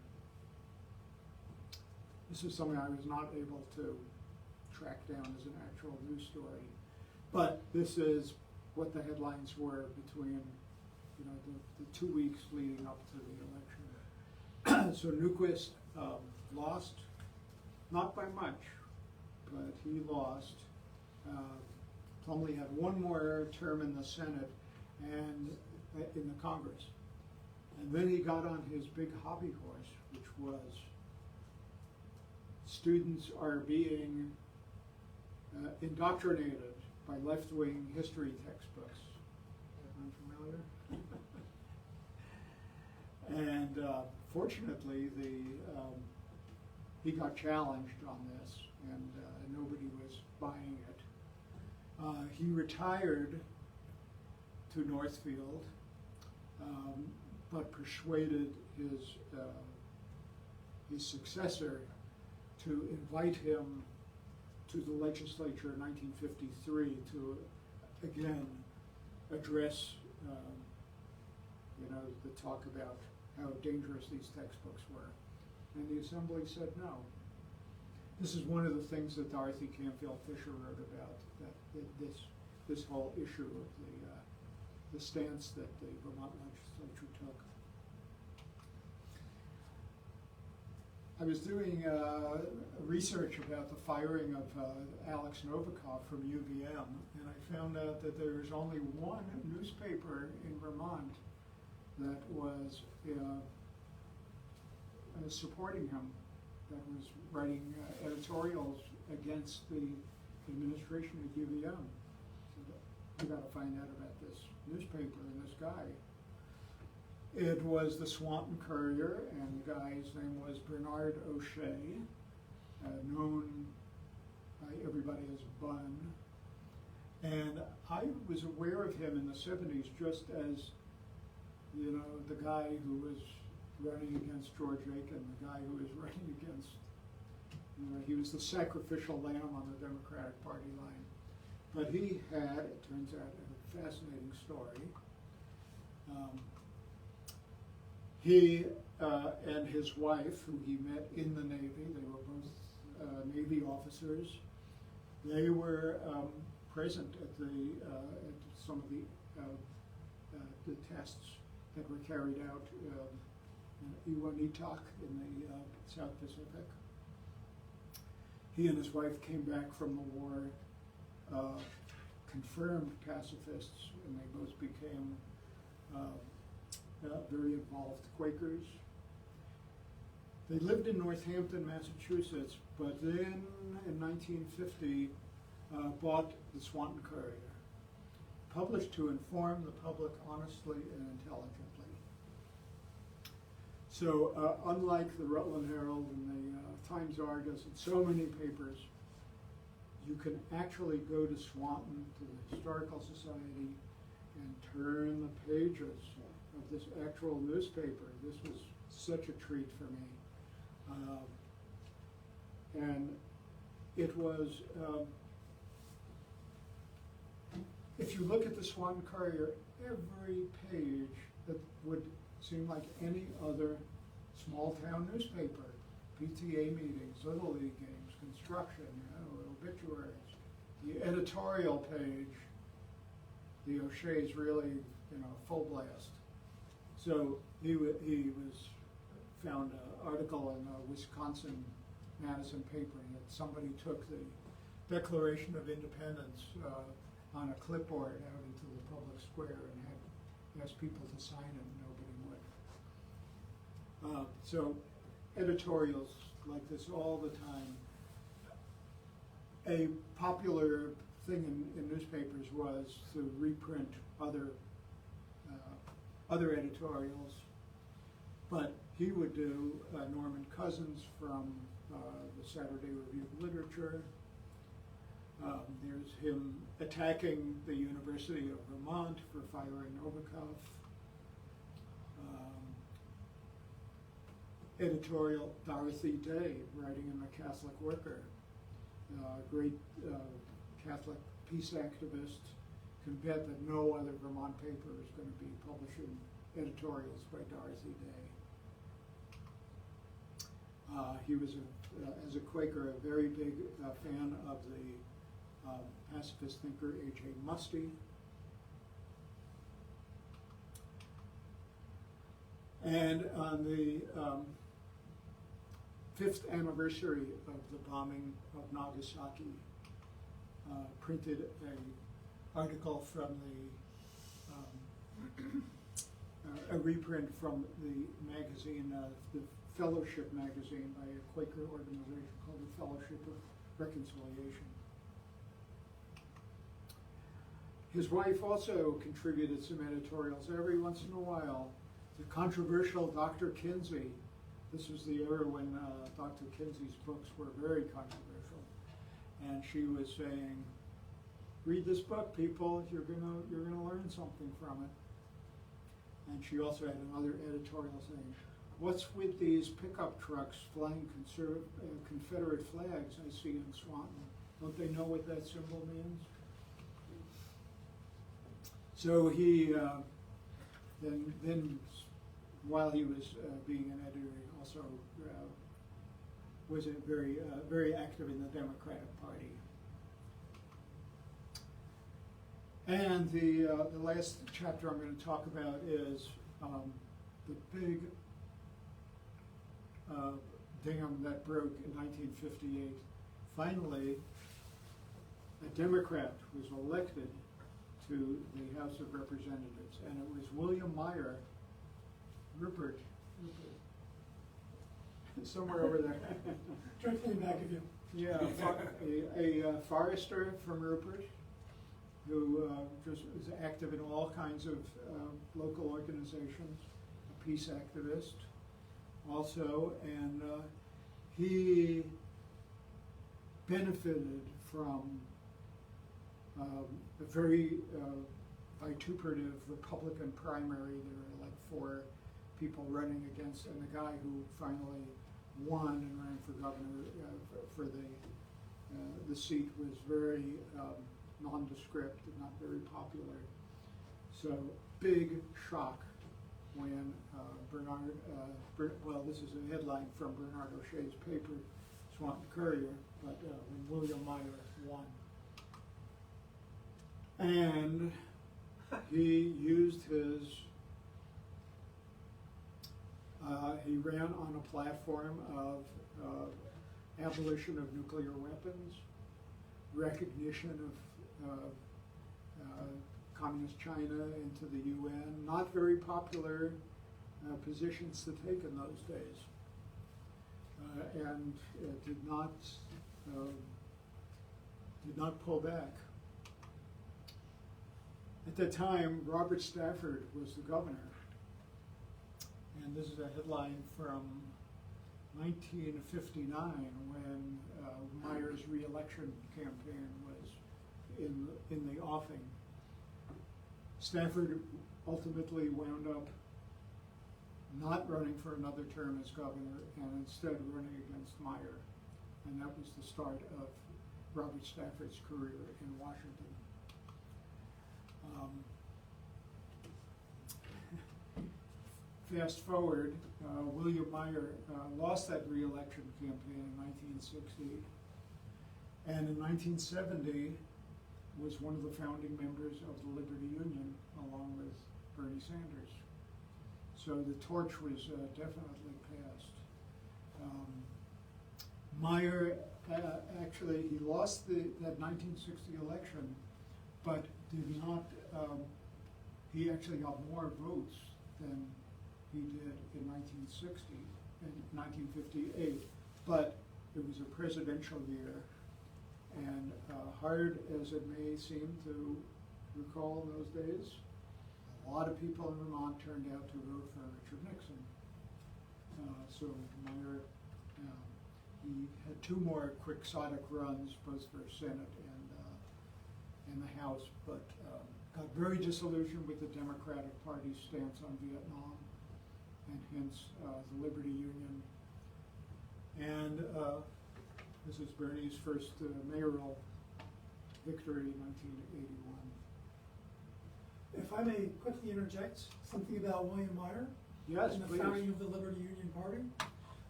This is something I was not able to track down as an actual news story, but this is what the headlines were between, the 2 weeks leading up to the election. So Newquist lost, not by much, but he lost. Plumley had one more term in the Senate and in the Congress. And then he got on his big hobby horse, which was students are being indoctrinated by left-wing history textbooks. Everyone familiar? And fortunately, he got challenged on this, and nobody was buying it. He retired to Northfield, but persuaded his successor to invite him to the legislature in 1953 to again address the talk about how dangerous these textbooks were. And the assembly said no. This is one of the things that Dorothy Canfield Fisher wrote about, that this whole issue of the stance that the Vermont legislature took. I was doing research about the firing of Alex Novikov from UVM, and I found out that there was only one newspaper in Vermont that was supporting him, that was writing editorials against the administration at UVM. So we got to find out about this newspaper and this guy. It was the Swanton Courier, and the guy's name was Bernard O'Shea, known by everybody as Bun. And I was aware of him in the 70s just as, the guy who was running against George Aiken, the guy who was running against, he was the sacrificial lamb on the Democratic Party line. But he had, it turns out, a fascinating story. He and his wife, who he met in the Navy, they were both Navy officers, they were present at some of the tests that were carried out in Iwanitak in the South Pacific. He and his wife came back from the war confirmed pacifists, and they both became very involved Quakers. They lived in Northampton, Massachusetts, but then in 1950 bought the Swanton Courier, published to inform the public honestly and intelligently. So unlike the Rutland Herald and the Times Argus and so many papers, you can actually go to Swanton, to the Historical Society, and turn the pages of this actual newspaper. This was such a treat for me. And it was, if you look at the Swanton Courier, every page that would seem like any other small town newspaper, PTA meetings, Little League games, construction, obituaries. The editorial page, the O'Shea's really, full blast. So he was found an article in a Wisconsin Madison paper that somebody took the Declaration of Independence on a clipboard out into the public square and had asked people to sign it, and nobody would. So editorials like this all the time. A popular thing in newspapers was to reprint other editorials, but he would do Norman Cousins from the Saturday Review of Literature. There's him attacking the University of Vermont for firing Novikov. Editorial Dorothy Day, writing in the Catholic Worker, great Catholic peace activist, can bet that no other Vermont paper is going to be publishing editorials by Dorothy Day. He was, as a Quaker, a very big fan of the pacifist thinker A.J. Muste. And on the 5th anniversary of the bombing of Nagasaki, printed an article from a reprint from the magazine, the Fellowship magazine, by a Quaker organization called the Fellowship of Reconciliation. His wife also contributed some editorials every once in a while. The controversial Dr. Kinsey. This was the era when Dr. Kinsey's books were very controversial, and she was saying, "Read this book, people. You're gonna learn something from it." And she also had another editorial saying, "What's with these pickup trucks flying Confederate flags I see in Swanton? Don't they know what that symbol means?" So he then while he was being an editor, he also was very active in the Democratic Party. And the last chapter I'm going to talk about is the big dam that broke in 1958. Finally, a Democrat was elected to the House of Representatives, and it was William Meyer, Rupert, somewhere over there. Directly back of you. Yeah, a forester from Rupert, who just was active in all kinds of local organizations, a peace activist also, and he benefited from a very vituperative Republican primary. There were like 4 people running against, and the guy who finally won and ran for governor for the seat was very nondescript and not very popular. So big shock when well, this is a headline from Bernard O'Shea's paper, Swanton Courier, but when William Meyer won. And he used his, he ran on a platform of abolition of nuclear weapons, recognition of Communist China into the UN, not very popular positions to take in those days, and did not pull back. At that time, Robert Stafford was the governor, and this is a headline from 1959 when Meyer's re-election campaign was in the offing. Stafford ultimately wound up not running for another term as governor and instead running against Meyer, and that was the start of Robert Stafford's career in Washington. Fast forward, William Meyer lost that re-election campaign in 1960, and in 1970 was one of the founding members of the Liberty Union along with Bernie Sanders. So the torch was definitely passed. Meyer actually, he lost that 1960 election, but did not, he actually got more votes than he did in 1960, in 1958, but it was a presidential year, and hard as it may seem to recall in those days, a lot of people in Vermont turned out to vote for Richard Nixon. So Meyer, he had two more quixotic runs, both for Senate and the House, but got very disillusioned with the Democratic Party's stance on Vietnam, and hence the Liberty Union. And this is Bernie's first mayoral victory in 1981. If I may quickly interject something about William Meyer. Yes, and the please. founding of the Liberty Union Party.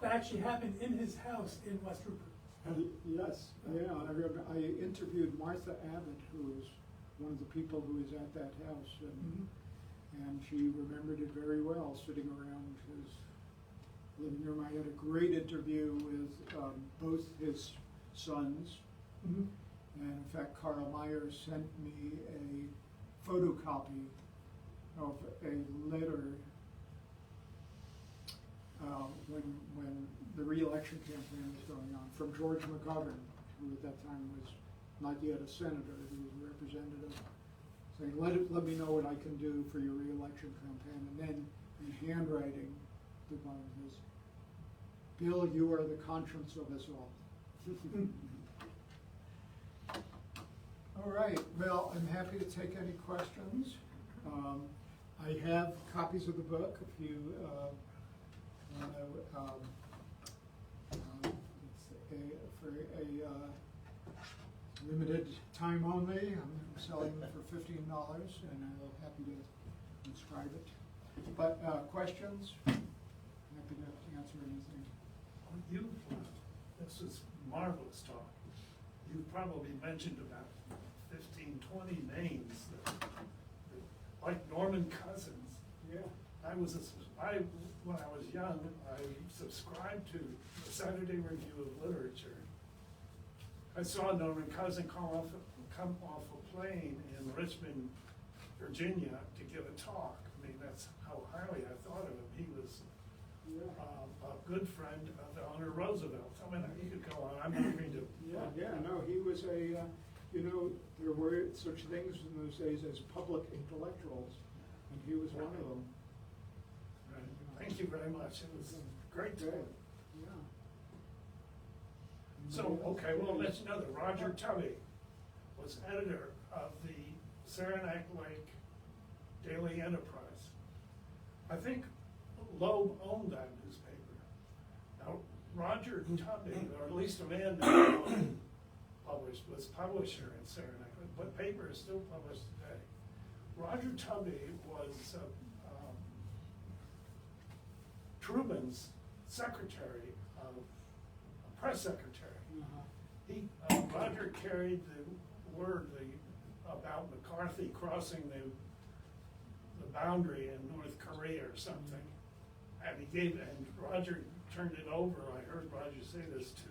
That actually happened in his house in West Rupert. Yes, yeah, I interviewed Martha Abbott, who was one of the people who was at that house, and she remembered it very well, sitting around his living room. I had a great interview with both his sons, and in fact, Carl Meyer sent me a photocopy of a letter when the re-election campaign was going on, from George McGovern, who at that time was not yet a senator, he was a representative, saying, let me know what I can do for your re-election campaign. And then in handwriting, the bottom says, Bill, you are the conscience of us all. All right, well, I'm happy to take any questions. I have copies of the book if you for a limited time only. I'm selling them for $15, and I'm happy to inscribe it. But questions? Happy to answer anything. This is marvelous talk. You probably mentioned about 15, 20 names that like Norman Cousins. Yeah. When I was young, I subscribed to the Saturday Review of Literature. I saw Norman Cousin come off a plane in Richmond, Virginia, to give a talk. I mean, that's how highly I thought of him. He was a good friend of Eleanor Roosevelt. I mean, you could go on. I'm not going to. No, he was a. There were such things in those days as public intellectuals, and he was one of them. Thank you very much. It was great talk. Yeah. So, okay, well, let's know that Roger Tubby was editor of the Saranac Lake Daily Enterprise. I think Loeb owned that newspaper. Now, Roger Tubby, or at least a man named Loeb, was publisher in Saranac, but paper is still published today. Roger Tubby was Truman's secretary, press secretary. Roger carried the word about McCarthy crossing the boundary in North Korea or something. And Roger turned it over, I heard Roger say this to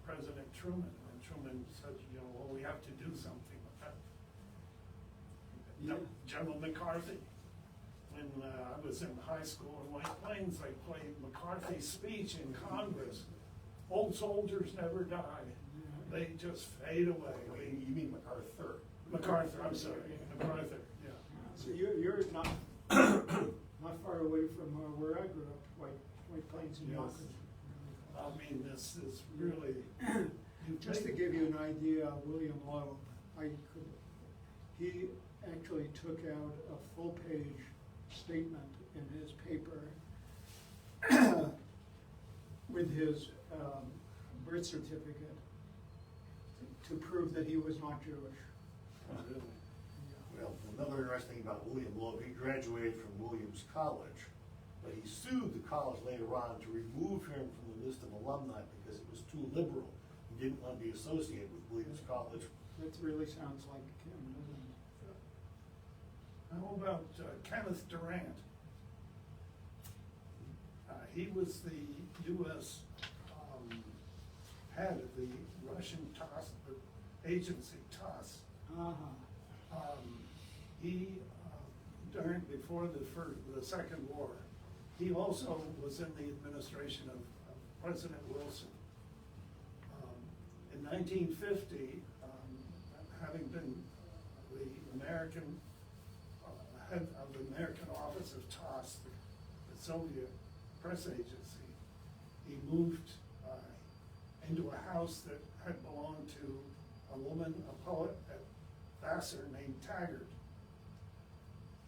President Truman, and Truman said, well, we have to do something with that. Yeah. General McCarthy, when I was in high school in White Plains, I played McCarthy's speech in Congress. Old soldiers never die. They just fade away. You mean MacArthur? MacArthur, I'm sorry, MacArthur, yeah. So you're not, not far away from where I grew up, White Plains in Yes. Yonkers. I mean, this is really. Just to give you an idea, William Loeb, he actually took out a full-page statement in his paper with his birth certificate to prove that he was not Jewish. Well, another interesting thing about William Loeb, he graduated from Williams College, but he sued the college later on to remove him from the list of alumni because it was too liberal. He didn't want to be associated with Williams College. That really sounds like him, doesn't it? How about Kenneth Durant? He was the U.S. Head of the Russian TASS, the agency TASS. He, before the Second War, he also was in the administration of President Wilson. In 1950, having been the American head of the American office of TASS, the Soviet press agency, he moved into a house that had belonged to a woman, a poet at Vassar named Taggart.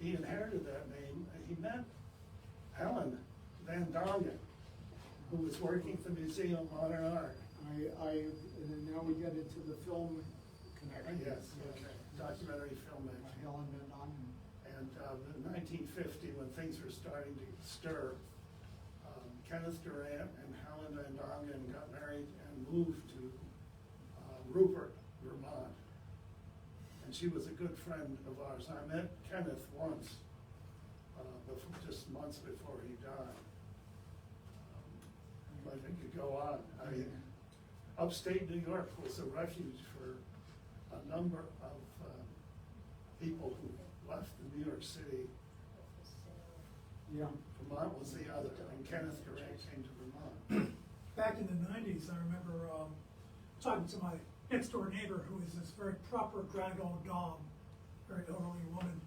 He inherited that name, and he met Helen Van Dongen, who was working at the Museum of Modern Art. And then now we get into the film connection. Yes, okay, documentary filmmaker. Helen Van Dongen. And in 1950, when things were starting to stir, Kenneth Durant and Helen Van Dongen got married and moved to Rupert, Vermont. And she was a good friend of ours. I met Kenneth once, just months before he died. But I could go on. I mean, upstate New York was a refuge for a number of people who left New York City. Yeah. Vermont was the other, and Kenneth Durant came to Vermont. Back in the 90s, I remember talking to my next door neighbor who is this very proper grand old dame, very elderly woman.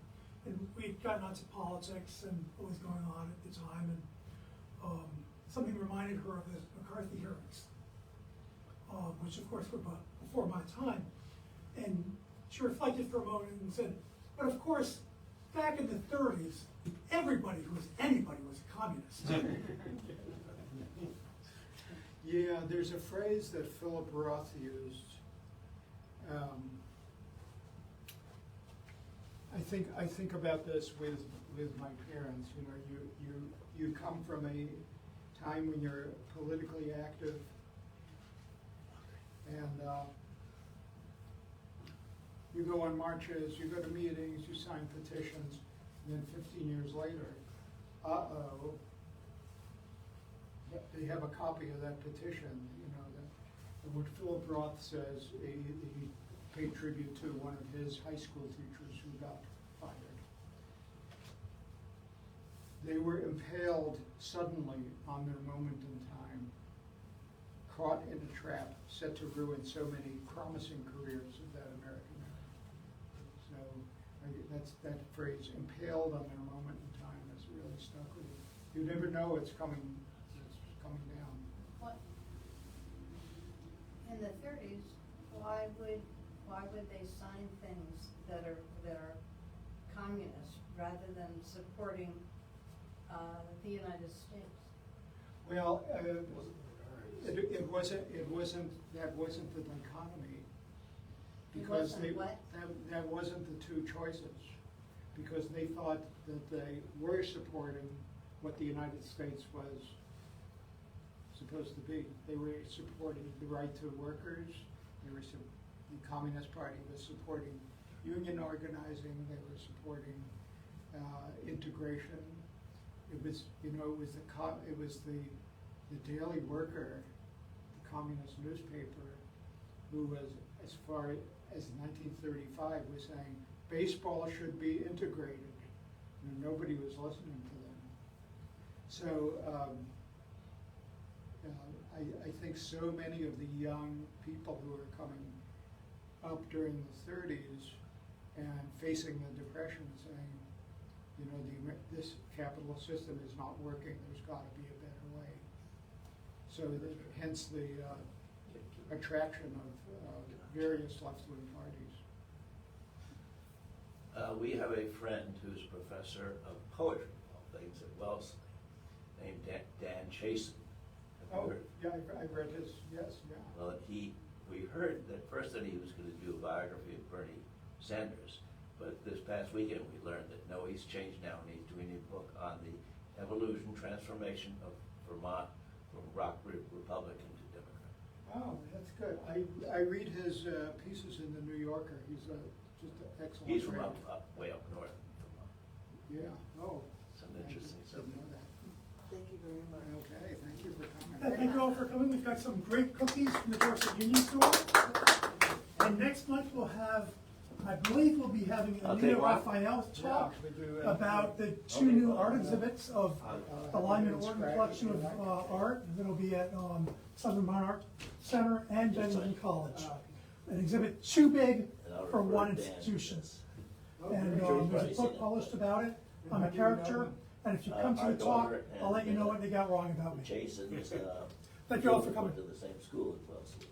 And we'd gotten onto politics and what was going on at the time, and something reminded her of the McCarthy hearings, which of course were before my time. And she reflected for a moment and said, but of course, back in the 30s, everybody who was anybody was a communist. Yeah, there's a phrase that Philip Roth used. I think about this with my parents. You know, you come from a time when you're politically active, and you go on marches, you go to meetings, you sign petitions, and then 15 years later, they have a copy of that petition. You know, and what Philip Roth says, he paid tribute to one of his high school teachers who got fired. They were impaled suddenly on their moment in time, caught in a trap set to ruin so many promising careers of that American man. So that's that phrase, impaled on their moment in time, has really stuck with you. You never know it's coming down. What, in the 30s, why would they sign things that are communist rather than supporting the United States. Well, It wasn't the guards. that wasn't the dichotomy. It Because wasn't they, what? that wasn't the two choices. Because they thought that they were supporting what the United States was supposed to be. They were supporting the right to workers, the Communist Party was supporting union organizing, they were supporting integration. It was, it was the Daily Worker, the communist newspaper, who was, as far as 1935, was saying baseball should be integrated. And nobody was listening to them. So I think so many of the young people who are coming up during the 30s and facing the Depression, saying, you know, this capitalist system is not working, there's got to be a better way. So hence the attraction of various left-wing parties. We have a friend who's a professor of poetry, of all things, at Wellesley, named Dan Chasen. Have you Oh, heard? yeah, I read his, yes, yeah. Well, we heard that first that he was going to do a biography of Bernie Sanders, but this past weekend we learned that no, he's changed now and he's doing a book on the evolution, transformation of Vermont from rock Republican to Democrat. Oh, that's good. I read his pieces in the New Yorker. He's just an excellent. He's from writer. way up north Vermont. Yeah, oh. Some interesting stuff. Didn't know that. Thank you very much. Okay, thank you for coming. Thank you all for coming. We've got some great cookies from the Dorset Union Store. And next month we'll have, I believe we'll be having I'll Anita take one. Raphael talk Yeah, we do, about the two new art exhibits of the Lyman Orton collection of art. That'll be at Southern Vermont Art Center and Bennington College. An exhibit too big for one institution. And there's a book published about it. I'm a character, and if you come to Our the talk, daughter I'll let you know and, what they got wrong about me. Jason's Thank you all for coming. went to the same school as Wellesley.